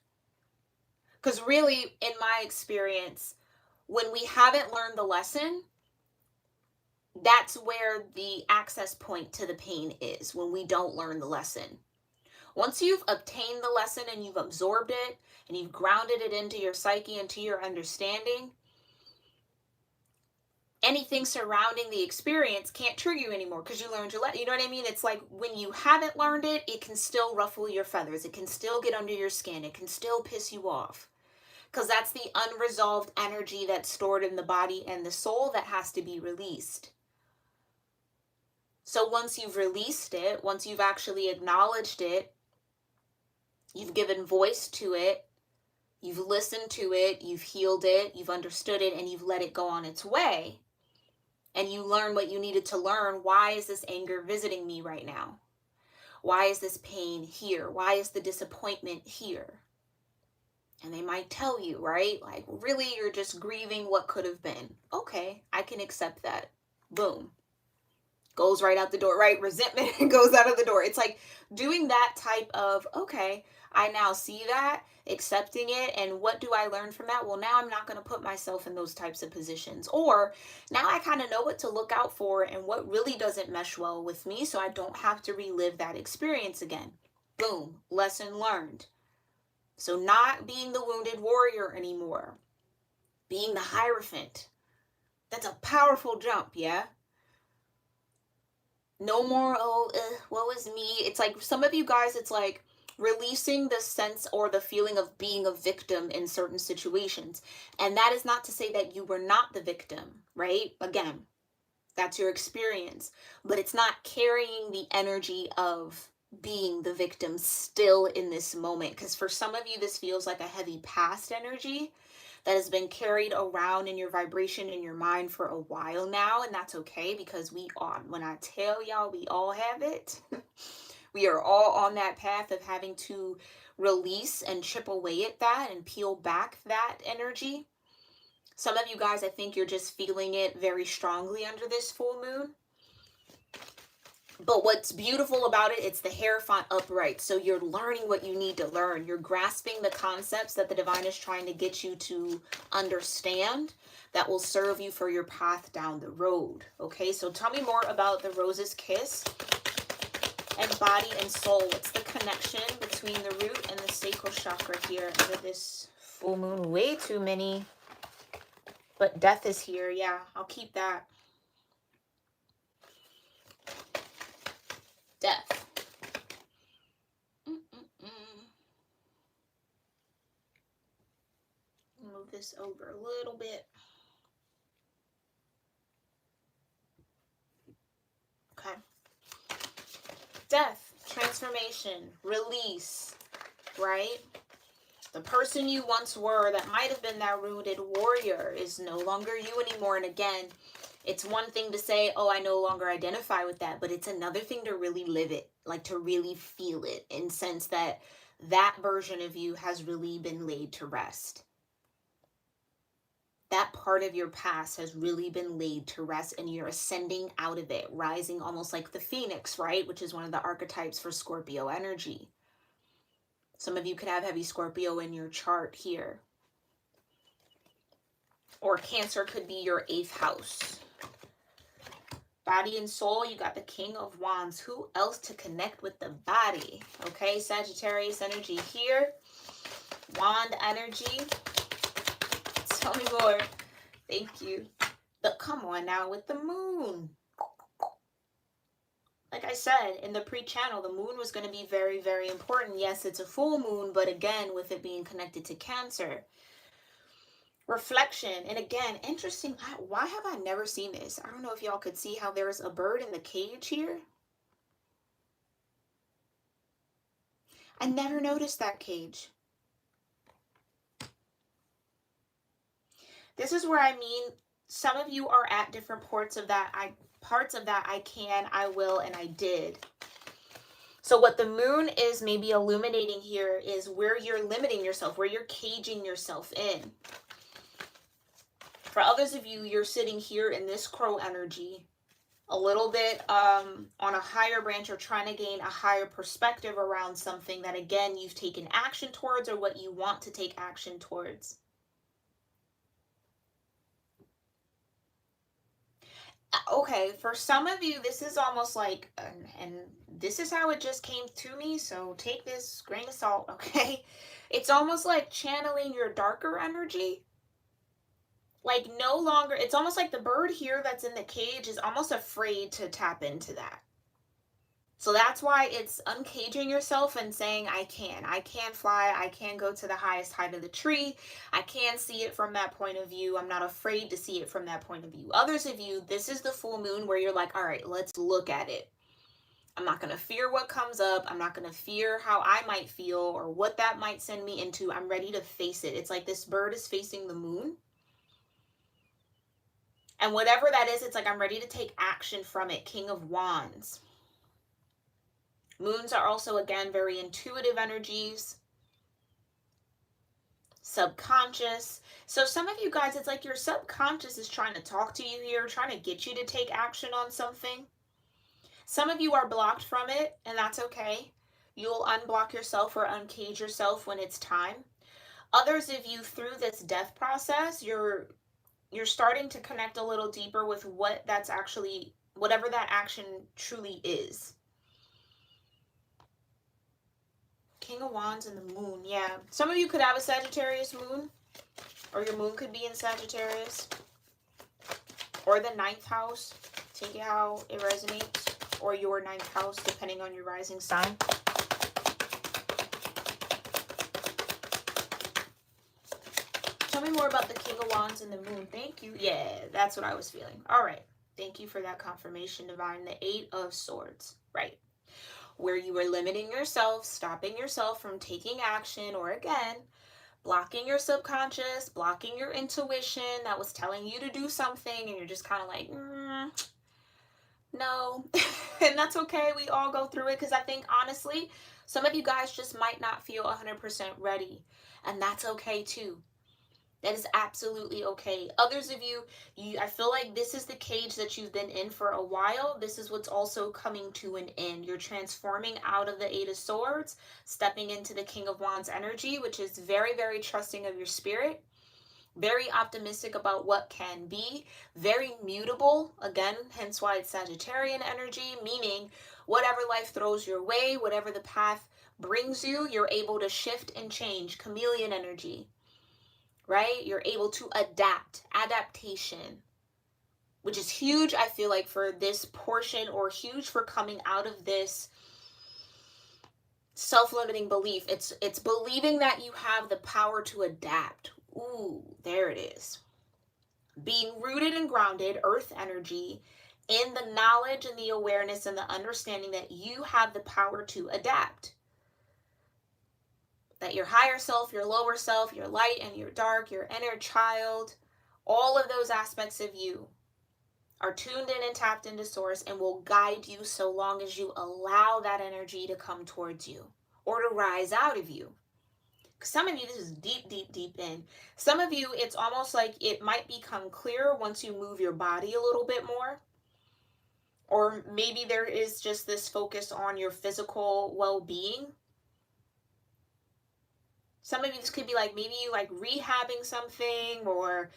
Because really, in my experience, when we haven't learned the lesson, that's where the access point to the pain is, when we don't learn the lesson. Once you've obtained the lesson and you've absorbed it and you've grounded it into your psyche, into your understanding, anything surrounding the experience can't trigger you anymore because you learned your lesson. You know what I mean? It's like when you haven't learned it, it can still ruffle your feathers. It can still get under your skin. It can still piss you off. Because that's the unresolved energy that's stored in the body and the soul that has to be released. So once you've released it, once you've actually acknowledged it, you've given voice to it, You've listened to it, you've healed it, you've understood it, and you've let it go on its way. And you learn what you needed to learn. Why is this anger visiting me right now? Why is this pain here? Why is the disappointment here? And they might tell you, right? Like, really, you're just grieving what could have been. Okay, I can accept that. Boom. Goes right out the door, right? Resentment goes out of the door. It's like doing that type of, okay, I now see that, accepting it, and what do I learn from that? Well, now I'm not going to put myself in those types of positions. Or now I kind of know what to look out for and what really doesn't mesh well with me, so I don't have to relive that experience again. Boom, lesson learned. So not being the wounded warrior anymore, being the Hierophant. That's a powerful jump, yeah? No more, woe is me. It's like some of you guys, it's like releasing the sense or the feeling of being a victim in certain situations. And that is not to say that you were not the victim, right? Again, that's your experience. But it's not carrying the energy of being the victim still in this moment. Because for some of you, this feels like a heavy past energy that has been carried around in your vibration in your mind for a while now. And that's okay, because we are, when I tell y'all, we all have it. We are all on that path of having to release and chip away at that and peel back that energy. Some of you guys, I think you're just feeling it very strongly under this full moon. But what's beautiful about it, it's the Hierophant upright. So you're learning what you need to learn. You're grasping the concepts that the divine is trying to get you to understand that will serve you for your path down the road. Okay, so tell me more about the Rose's Kiss and body and soul. What's the connection between the root and the sacral chakra here under this full moon? Way too many. But death is here. Yeah, I'll keep that. Death. Move this over a little bit. Okay. Death, transformation, release, right? The person you once were that might have been that rooted warrior is no longer you anymore. And again, it's one thing to say, oh, I no longer identify with that, but it's another thing to really live it, like to really feel it, in sense that that version of you has really been laid to rest. That part of your past has really been laid to rest, and you're ascending out of it, rising almost like the phoenix, right? Which is one of the archetypes for Scorpio energy. Some of you could have heavy Scorpio in your chart here. Or Cancer could be your 8th house. Body and soul, you got the King of Wands. Who else to connect with the body? Okay, Sagittarius energy here. Wand energy. Tell me more. Thank you. But come on now with the moon. Like I said in the pre-channel, the moon was going to be very, very important. Yes, it's a full moon, but again, with it being connected to Cancer. Reflection. And again, interesting. Why have I never seen this? I don't know if y'all could see how there's a bird in the cage here. I never noticed that cage. This is where I mean, some of you are at different parts of that. I can, I will, and I did. So what the moon is maybe illuminating here is where you're limiting yourself, where you're caging yourself in. For others of you, you're sitting here in this crow energy, a little bit on a higher branch, or trying to gain a higher perspective around something that, again, you've taken action towards, or what you want to take action towards. Okay, for some of you, this is almost like, and this is how it just came to me, so take this grain of salt, okay? It's almost like channeling your darker energy. Like no longer, it's almost like the bird here that's in the cage is almost afraid to tap into that. So that's why it's uncaging yourself and saying, I can fly, I can go to the highest height of the tree, I can see it from that point of view, I'm not afraid to see it from that point of view. Others of you, this is the full moon where you're like, all right, let's look at it. I'm not going to fear what comes up. I'm not going to fear how I might feel or what that might send me into. I'm ready to face it. It's like this bird is facing the moon. And whatever that is, it's like I'm ready to take action from it. King of Wands. Moons are also, again, very intuitive energies. Subconscious. So some of you guys, it's like your subconscious is trying to talk to you here, trying to get you to take action on something. Some of you are blocked from it, and that's okay. You'll unblock yourself or uncage yourself when it's time. Others of you, through this death process, you're starting to connect a little deeper with what that's actually, whatever that action truly is. King of Wands and the moon, yeah. Some of you could have a Sagittarius moon, or your moon could be in Sagittarius, or the 9th house. Take it how it resonates, or your 9th house, depending on your rising sign. Tell me more about the King of Wands and the moon. Thank you. Yeah, that's what I was feeling. All right. Thank you for that confirmation, Divine. The 8 of Swords. Right. Where you were limiting yourself, stopping yourself from taking action, or again, blocking your subconscious, blocking your intuition that was telling you to do something, and you're just kind of like, no. And that's okay. We all go through it, because I think, honestly, some of you guys just might not feel 100% ready, and that's okay too. That is absolutely okay. Others of you, I feel like this is the cage that you've been in for a while. This is what's also coming to an end. You're transforming out of the 8 of Swords, stepping into the King of Wands energy, which is very, very trusting of your spirit. Very optimistic about what can be. Very mutable. Again, hence why it's Sagittarian energy, meaning whatever life throws your way, whatever the path brings you, you're able to shift and change. Chameleon energy. Right? You're able to adapt, adaptation, which is huge, I feel like, for this portion, or huge for coming out of this self-limiting belief. It's believing that you have the power to adapt. Ooh, there it is. Being rooted and grounded, earth energy, in the knowledge and the awareness and the understanding that you have the power to adapt. That your higher self, your lower self, your light and your dark, your inner child, all of those aspects of you are tuned in and tapped into source and will guide you so long as you allow that energy to come towards you or to rise out of you. Some of you, this is deep, deep, deep in. Some of you, it's almost like it might become clearer once you move your body a little bit more. Or maybe there is just this focus on your physical well-being. Some of you, this could be like maybe you like rehabbing something, or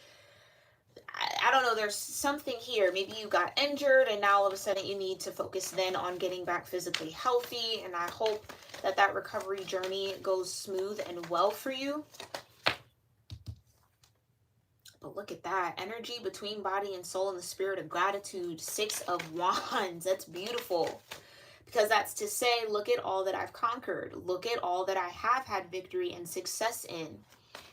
I don't know, there's something here. Maybe you got injured and now all of a sudden you need to focus then on getting back physically healthy. And I hope that that recovery journey goes smooth and well for you. But look at that energy between body and soul and the spirit of gratitude. 6 of Wands. That's beautiful. Because that's to say, look at all that I've conquered. Look at all that I have had victory and success in.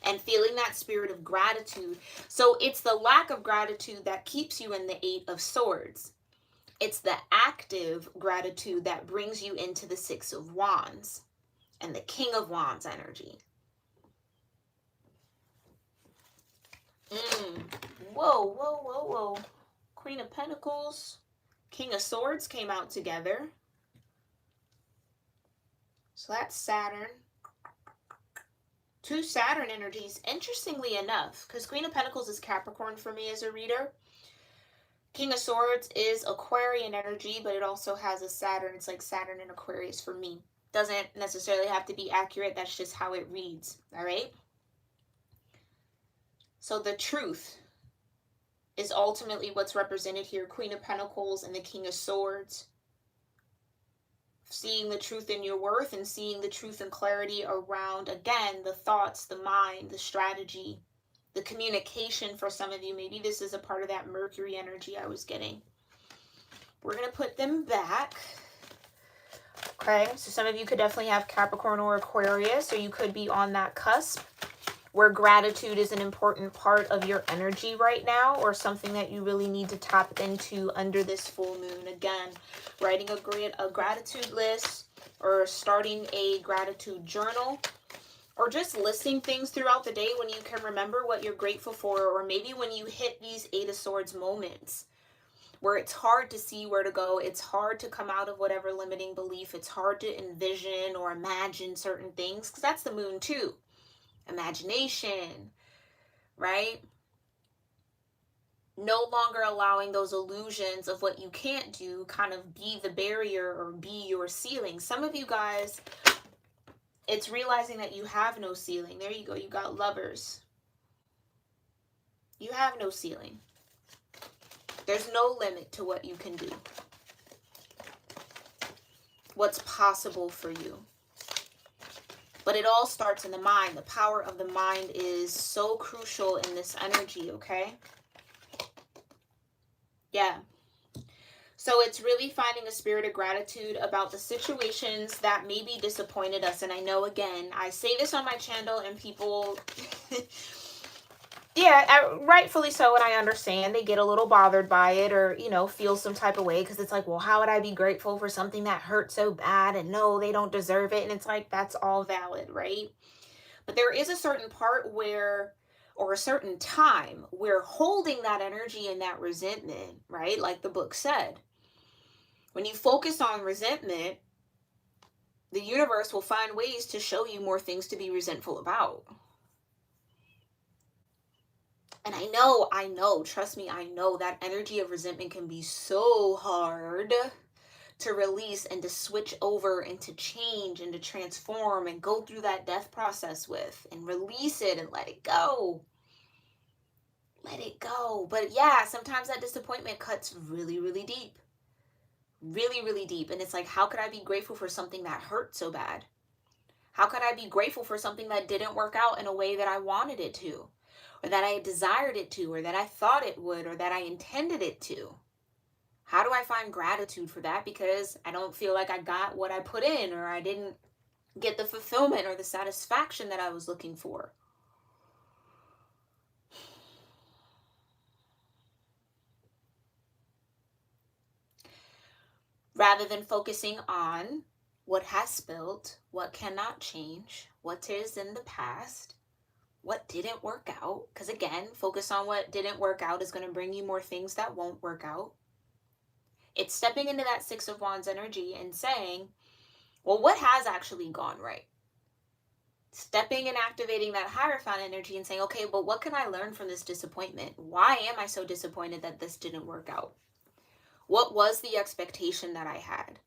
And feeling that spirit of gratitude. So it's the lack of gratitude that keeps you in the 8 of Swords. It's the active gratitude that brings you into the 6 of Wands and the King of Wands energy. Whoa, whoa, whoa, whoa. Queen of Pentacles, King of Swords came out together. So that's Saturn. 2 Saturn energies, interestingly enough, because Queen of Pentacles is Capricorn for me as a reader. King of Swords is Aquarian energy, but it also has a Saturn. It's like Saturn and Aquarius for me. Doesn't necessarily have to be accurate. That's just how it reads. All right. So the truth is ultimately what's represented here. Queen of Pentacles and the King of Swords. Seeing the truth in your worth and seeing the truth and clarity around, again, the thoughts, the mind, the strategy, the communication for some of you. Maybe this is a part of that Mercury energy I was getting. We're going to put them back. Okay, so some of you could definitely have Capricorn or Aquarius, or you could be on that cusp. where gratitude is an important part of your energy right now, or something that you really need to tap into under this full moon. Again, writing a gratitude list, or starting a gratitude journal, or just listing things throughout the day when you can remember what you're grateful for, or maybe when you hit these Eight of Swords moments where it's hard to see where to go, it's hard to come out of whatever limiting belief, it's hard to envision or imagine certain things, because that's the moon too. Imagination, right? No longer allowing those illusions of what you can't do kind of be the barrier or be your ceiling. Some of you guys, it's realizing that you have no ceiling. There you go. You got Lovers. You have no ceiling. There's no limit to what you can do. What's possible for you. But it all starts in the mind. The power of the mind is so crucial in this energy, okay? Yeah. So it's really finding a spirit of gratitude about the situations that maybe disappointed us. And I know, again, I say this on my channel and people, yeah, rightfully so, and I understand they get a little bothered by it, or, you know, feel some type of way, because it's like, well, how would I be grateful for something that hurt so bad, and no, they don't deserve it. And it's like, that's all valid, right? But there is a certain part where, or a certain time where holding that energy and that resentment, right? Like the book said, when you focus on resentment, the universe will find ways to show you more things to be resentful about. And I know, trust me, I know that energy of resentment can be so hard to release and to switch over and to change and to transform and go through that death process with, and release it and let it go. Let it go. But yeah, sometimes that disappointment cuts really, really deep. Really, really deep. And it's like, how could I be grateful for something that hurt so bad? How could I be grateful for something that didn't work out in a way that I wanted it to, or that I desired it to, or that I thought it would, or that I intended it to? How do I find gratitude for that? Because I don't feel like I got what I put in, or I didn't get the fulfillment or the satisfaction that I was looking for. Rather than focusing on what has built, what cannot change, what is in the past, what didn't work out. Because again, focus on what didn't work out is going to bring you more things that won't work out. It's stepping into that Six of Wands energy and saying, well, what has actually gone right? Stepping and activating that Hierophant energy and saying, okay, but what can I learn from this disappointment? Why am I so disappointed that this didn't work out? What was the expectation that I had?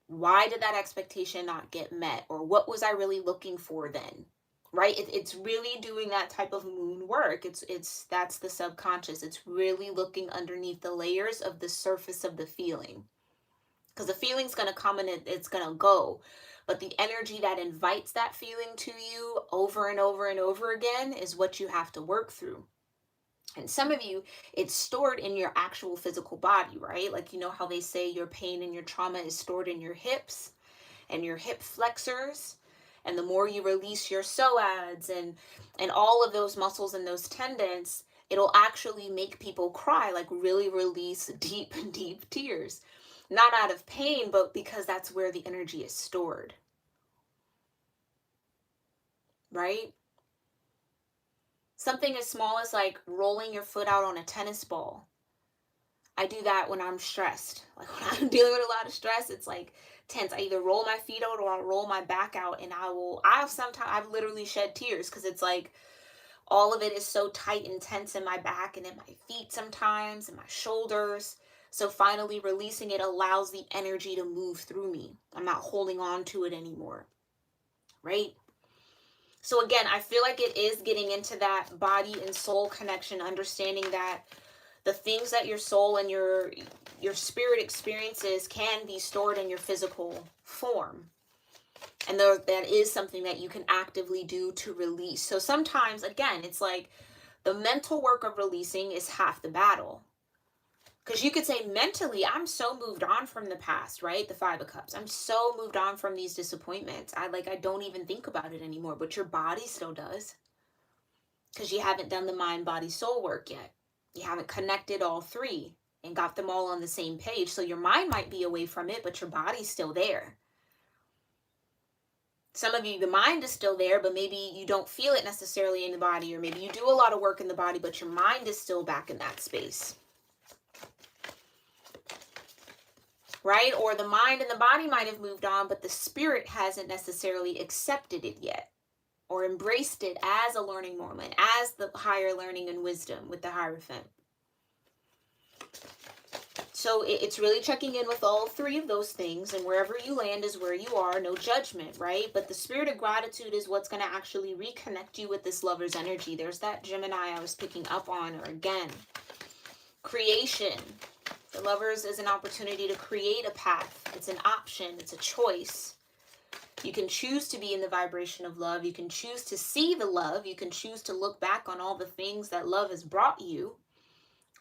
Why did that expectation not get met? Or what was I really looking for then? Right? It's really doing that type of moon work. That's the subconscious. It's really looking underneath the layers of the surface of the feeling. Because the feeling's going to come and it's going to go. But the energy that invites that feeling to you over and over and over again is what you have to work through. And some of you, it's stored in your actual physical body, right? Like, you know how they say your pain and your trauma is stored in your hips and your hip flexors. And the more you release your psoas and all of those muscles and those tendons, it'll actually make people cry, like really release deep, deep tears. Not out of pain, but because that's where the energy is stored. Right? Something as small as like rolling your foot out on a tennis ball. I do that when I'm stressed. Like when I'm dealing with a lot of stress, it's like tense. I either roll my feet out or I'll roll my back out, and I've literally shed tears because it's like all of it is so tight and tense in my back and in my feet sometimes and my shoulders. So finally releasing it allows the energy to move through me. I'm not holding on to it anymore. Right? So again, I feel like it is getting into that body and soul connection, understanding that the things that your soul and your spirit experiences can be stored in your physical form. And that is something that you can actively do to release. So sometimes, again, it's like the mental work of releasing is half the battle. Because you could say mentally, I'm so moved on from the past, right? The Five of Cups. I'm so moved on from these disappointments. I don't even think about it anymore, but your body still does. Because you haven't done the mind, body, soul work yet. You haven't connected all three and got them all on the same page. So your mind might be away from it, but your body's still there. Some of you, the mind is still there, but maybe you don't feel it necessarily in the body, or maybe you do a lot of work in the body, but your mind is still back in that space. Right? Or the mind and the body might have moved on, but the spirit hasn't necessarily accepted it yet, or embraced it as a learning moment, as the higher learning and wisdom with the Hierophant. So it's really checking in with all three of those things, and wherever you land is where you are, no judgment, right? But the spirit of gratitude is what's going to actually reconnect you with this lover's energy. There's that Gemini I was picking up on, or again, creation. The lovers is an opportunity to create a path. It's an option. It's a choice. You can choose to be in the vibration of love. You can choose to see the love. You can choose to look back on all the things that love has brought you,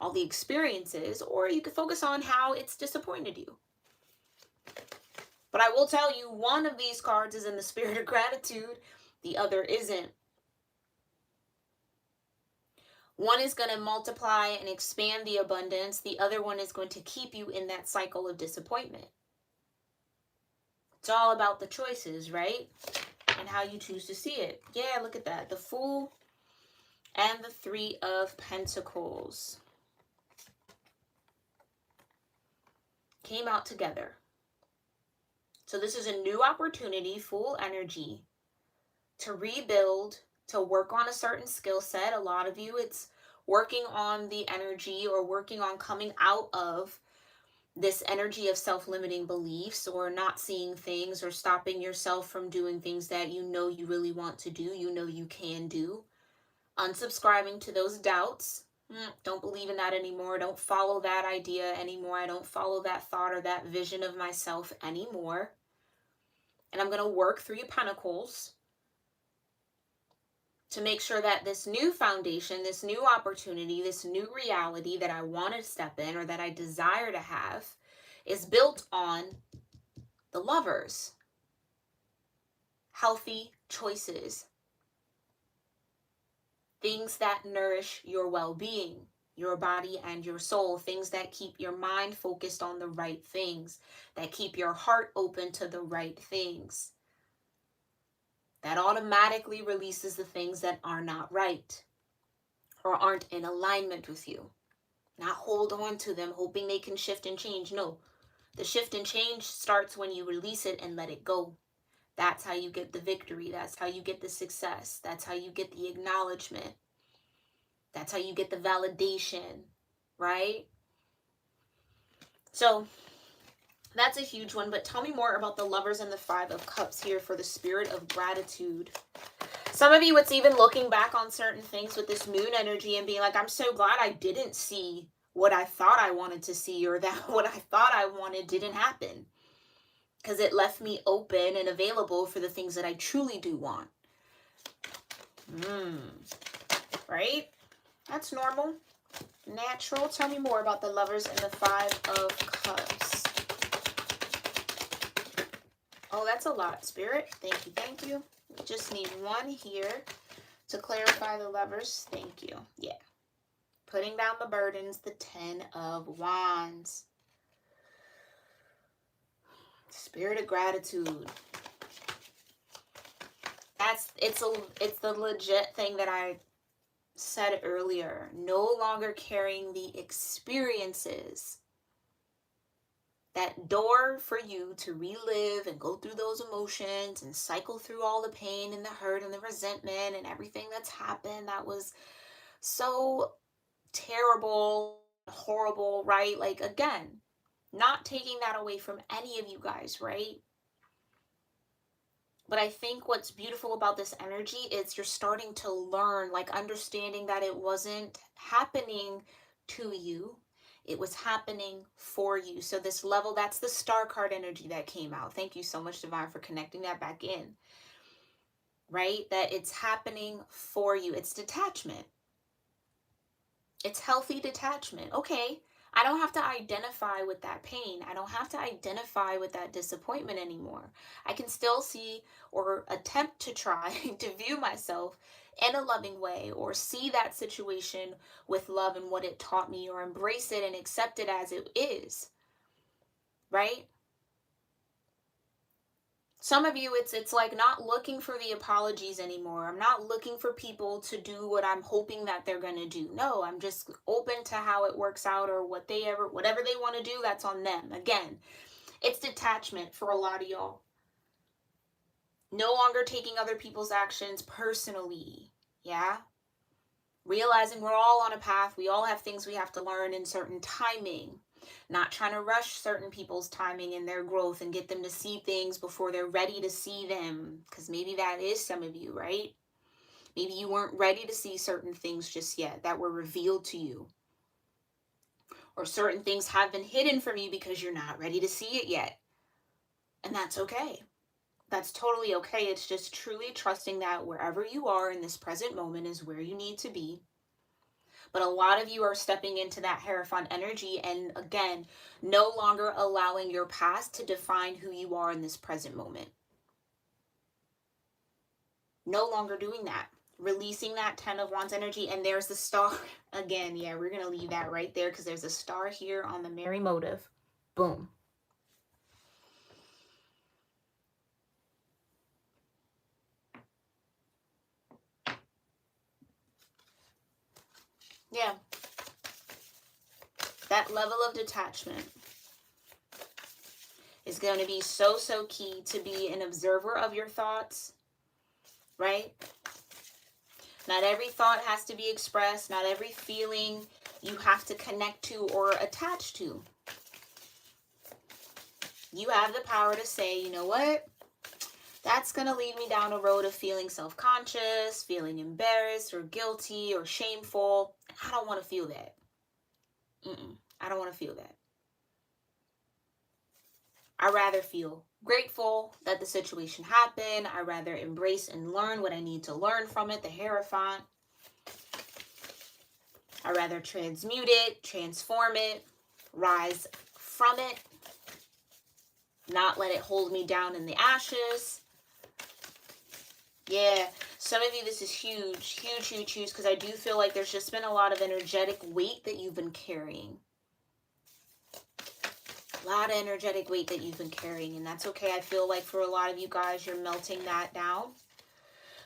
all the experiences, or you can focus on how it's disappointed you. But I will tell you, one of these cards is in the spirit of gratitude. The other isn't. One is going to multiply and expand the abundance. The other one is going to keep you in that cycle of disappointment. It's all about the choices, right? And how you choose to see it. Yeah, look at that. The Fool and the Three of Pentacles came out together. So this is a new opportunity, Fool energy, to rebuild, to work on a certain skill set. A lot of you, it's working on the energy or working on coming out of this energy of self-limiting beliefs, or not seeing things, or stopping yourself from doing things that you know you really want to do, you know you can do. Unsubscribing to those doubts. Don't believe in that anymore. Don't follow that idea anymore. I don't follow that thought or that vision of myself anymore. And I'm going to work Three of Pentacles to make sure that this new foundation, this new opportunity, this new reality that I want to step in, or that I desire to have, is built on the lovers. Healthy choices. Things that nourish your well-being, your body and your soul. Things that keep your mind focused on the right things. That keep your heart open to the right things. That automatically releases the things that are not right or aren't in alignment with you. Not hold on to them hoping they can shift and change. No, the shift and change starts when you release it and let it go. That's how you get the victory. That's how you get the success. That's how you get the acknowledgement. That's how you get the validation, right? So that's a huge one, but tell me more about the Lovers and the Five of Cups here for the spirit of gratitude. Some of you, it's even looking back on certain things with this moon energy and being like, I'm so glad I didn't see what I thought I wanted to see, or that what I thought I wanted didn't happen. Because it left me open and available for the things that I truly do want. Right? That's normal. Natural. Tell me more about the Lovers and the Five of Cups. Oh, that's a lot, Spirit. Thank you, thank you. We just need one here to clarify the Lovers. Thank you. Yeah. Putting down the burdens, the Ten of Wands. Spirit of gratitude. It's the legit thing that I said earlier. No longer carrying the experiences. That door for you to relive and go through those emotions and cycle through all the pain and the hurt and the resentment and everything that's happened that was so terrible, horrible, right? Like, again, not taking that away from any of you guys, right? But I think what's beautiful about this energy is you're starting to learn, like understanding that it wasn't happening to you. It was happening for you. So this level, that's the star card energy that came out. Thank you so much, Divine, for connecting that back in. Right? That it's happening for you. It's detachment. It's healthy detachment. Okay, I don't have to identify with that pain. I don't have to identify with that disappointment anymore. I can still see or attempt to try to view myself in a loving way, or see that situation with love and what it taught me, or embrace it and accept it as it is, right? Some of you, it's like not looking for the apologies anymore. I'm not looking for people to do what I'm hoping that they're going to do. No, I'm just open to how it works out, or whatever they want to do, that's on them. Again, it's detachment for a lot of y'all. No longer taking other people's actions personally. Yeah? Realizing we're all on a path. We all have things we have to learn in certain timing. Not trying to rush certain people's timing and their growth and get them to see things before they're ready to see them. Because maybe that is some of you, right? Maybe you weren't ready to see certain things just yet that were revealed to you. Or certain things have been hidden from you because you're not ready to see it yet. And that's okay. That's totally okay. It's just truly trusting that wherever you are in this present moment is where you need to be. But a lot of you are stepping into that Hierophant energy, and again, no longer allowing your past to define who you are in this present moment. No longer doing that. Releasing that 10 of Wands energy, and there's the star. Again, yeah, we're going to leave that right there because there's a star here on the Merry motive. Boom. Yeah. That level of detachment is going to be so key to be an observer of your thoughts, right? Not every thought has to be expressed. Not every feeling you have to connect to or attach to. You have the power to say, you know what? That's going to lead me down a road of feeling self-conscious, feeling embarrassed or guilty or shameful. I don't want to feel that. I don't want to feel that. I rather feel grateful that the situation happened. I rather embrace and learn what I need to learn from it, the Hierophant. I rather transmute it, transform it, rise from it, not let it hold me down in the ashes. Yeah, some of you, this is huge, because I do feel like there's just been a lot of energetic weight that you've been carrying. A lot of energetic weight that you've been carrying, and that's okay. I feel like for a lot of you guys, you're melting that down.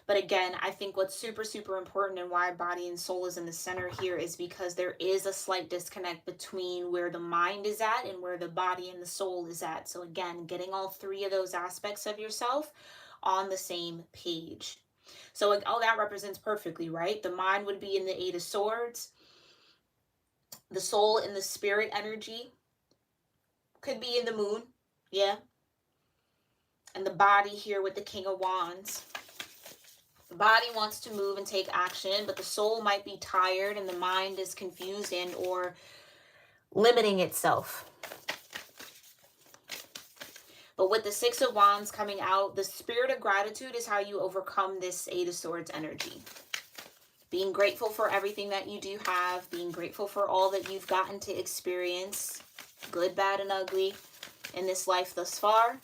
But again, I think what's super important and why body and soul is in the center here is because there is a slight disconnect between where the mind is at and where the body and the soul is at. So again, getting all three of those aspects of yourself on the same page. So all that represents perfectly, right? The mind would be in the Eight of Swords. The soul in the spirit energy. Could be in the moon. Yeah. And the body here with the King of Wands. The body wants to move and take action, but the soul might be tired and the mind is confused and or limiting itself. But with the Six of Wands coming out, the spirit of gratitude is how you overcome this Eight of Swords energy. Being grateful for everything that you do have, being grateful for all that you've gotten to experience, good, bad, and ugly, in this life thus far,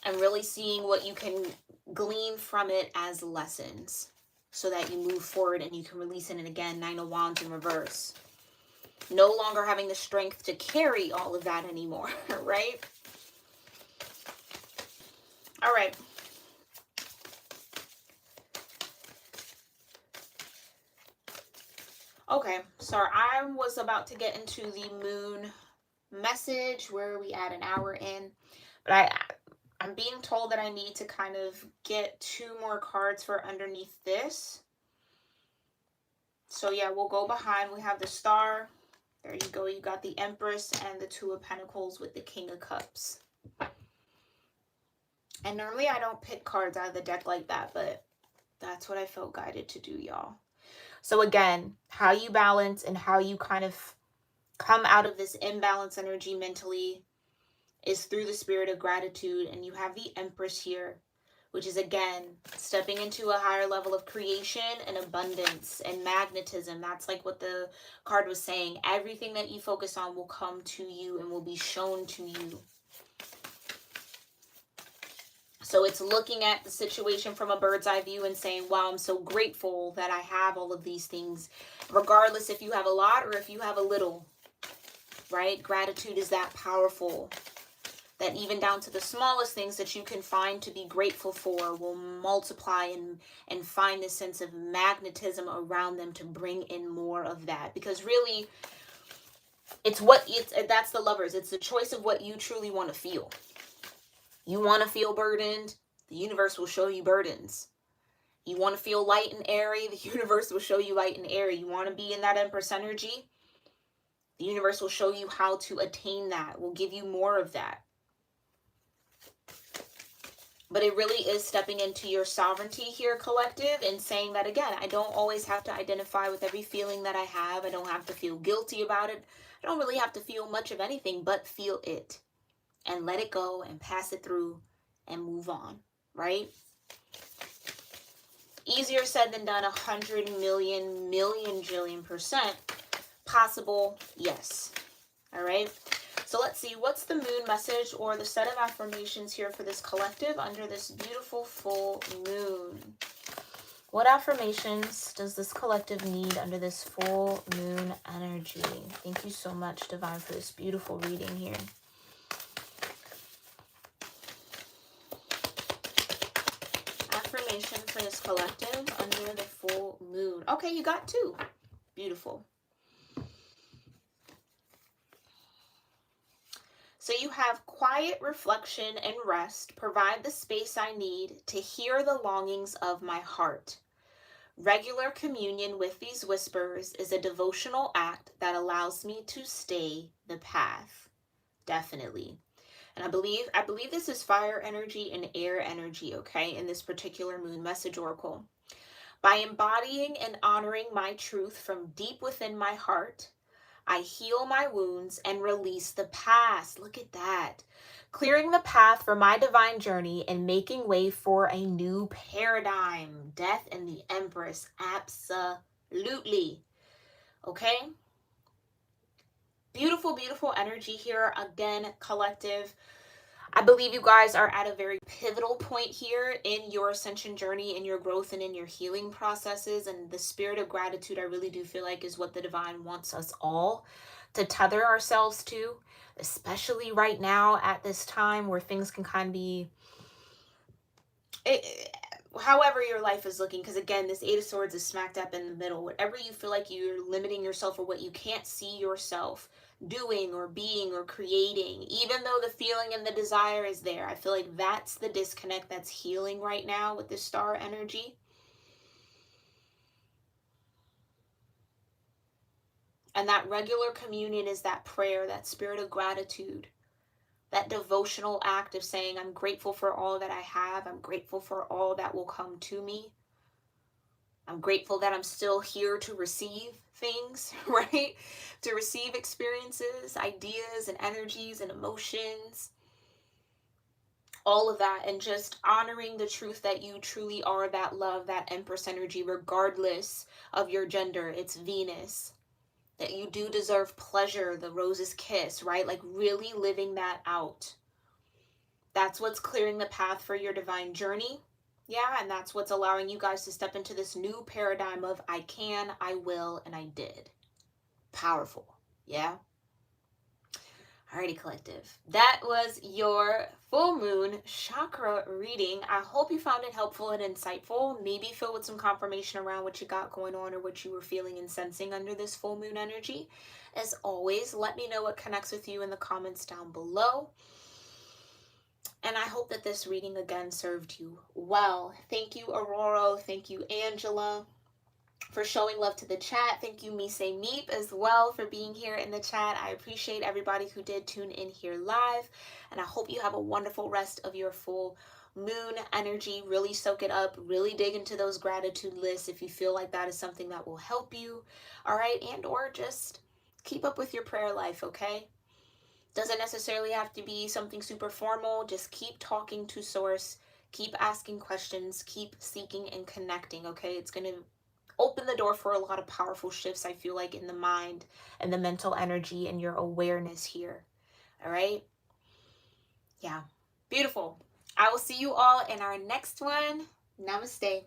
and really seeing what you can glean from it as lessons so that you move forward and you can release it. And again, Nine of Wands in reverse. No longer having the strength to carry all of that anymore, right? All right. Okay, sorry, I was about to get into the moon message. Where are we at? An hour in? But I'm being told that I need to kind of get 2 more cards for underneath this. So yeah, we'll go behind. We have the Star. There you go. You got the Empress and the Two of Pentacles with the King of Cups. And normally I don't pick cards out of the deck like that, but that's what I felt guided to do, y'all. So again, how you balance and how you kind of come out of this imbalance energy mentally is through the spirit of gratitude. And you have the Empress here which is again stepping into a higher level of creation and abundance and magnetism. That's like what the card was saying. Everything that you focus on will come to you and will be shown to you. So it's looking at the situation from a bird's eye view and saying, wow, I'm so grateful that I have all of these things, regardless if you have a lot or if you have a little, right? Gratitude is that powerful, that even down to the smallest things that you can find to be grateful for will multiply and find this sense of magnetism around them to bring in more of that. Because really, that's the Lovers. It's the choice of what you truly want to feel. You want to feel burdened, the universe will show you burdens. You want to feel light and airy, the universe will show you light and airy. You want to be in that Empress energy, the universe will show you how to attain that, will give you more of that. But it really is stepping into your sovereignty here, collective, and saying that again, I don't always have to identify with every feeling that I have. I don't have to feel guilty about it. I don't really have to feel much of anything but feel it and let it go and pass it through and move on, right? Easier said than done, 100 million, jillion % possible, yes. All right. So let's see, what's the moon message or the set of affirmations here for this collective under this beautiful full moon? What affirmations does this collective need under this full moon energy? Thank you so much, Divine, for this beautiful reading here. Affirmation for this collective under the full moon. Okay, you got 2. Beautiful. So you have quiet reflection and rest. Provide the space I need to hear the longings of my heart. Regular communion with these whispers is a devotional act that allows me to stay the path. Definitely. And I believe this is fire energy and air energy, okay, in this particular moon message oracle. By embodying and honoring my truth from deep within my heart, I heal my wounds and release the past. Look at that. Clearing the path for my divine journey and making way for a new paradigm. Death and the Empress. Absolutely. Okay? Beautiful, beautiful energy here. Again, collective. I believe you guys are at a very pivotal point here in your ascension journey, in your growth, and in your healing processes. And the spirit of gratitude, I really do feel like, is what the divine wants us all to tether ourselves to, especially right now at this time where things can kind of be, however your life is looking. Because again, this 8 of Swords is smacked up in the middle. Whatever you feel like you're limiting yourself or what you can't see yourself doing or being or creating, even though the feeling and the desire is there, I feel like that's the disconnect that's healing right now with this star energy. And that regular communion is that prayer, that spirit of gratitude, that devotional act of saying, I'm grateful for all that I have. I'm grateful for all that will come to me. I'm grateful that I'm still here to receive things, right? To receive experiences, ideas, and energies and emotions. All of that, and just honoring the truth that you truly are that love, that Empress energy, regardless of your gender. It's Venus. That you do deserve pleasure, the rose's kiss, right? Like really living that out. That's what's clearing the path for your divine journey. Yeah, and that's what's allowing you guys to step into this new paradigm of I can, I will, and I did. Powerful. Yeah? Alrighty, collective. That was your full moon chakra reading. I hope you found it helpful and insightful. Maybe filled with some confirmation around what you got going on or what you were feeling and sensing under this full moon energy. As always, let me know what connects with you in the comments down below. And I hope that this reading again served you well. Thank you, Aurora. Thank you, Angela, for showing love to the chat. Thank you, Mise Meep, as well, for being here in the chat. I appreciate everybody who did tune in here live. And I hope you have a wonderful rest of your full moon energy. Really soak it up. Really dig into those gratitude lists if you feel like that is something that will help you. All right. And or just keep up with your prayer life, okay? Doesn't necessarily have to be something super formal. Just keep talking to source. Keep asking questions, keep seeking and connecting, okay? It's going to open the door for a lot of powerful shifts, I feel like, in the mind and the mental energy and your awareness here. All right? Yeah. Beautiful. I will see you all in our next one. Namaste.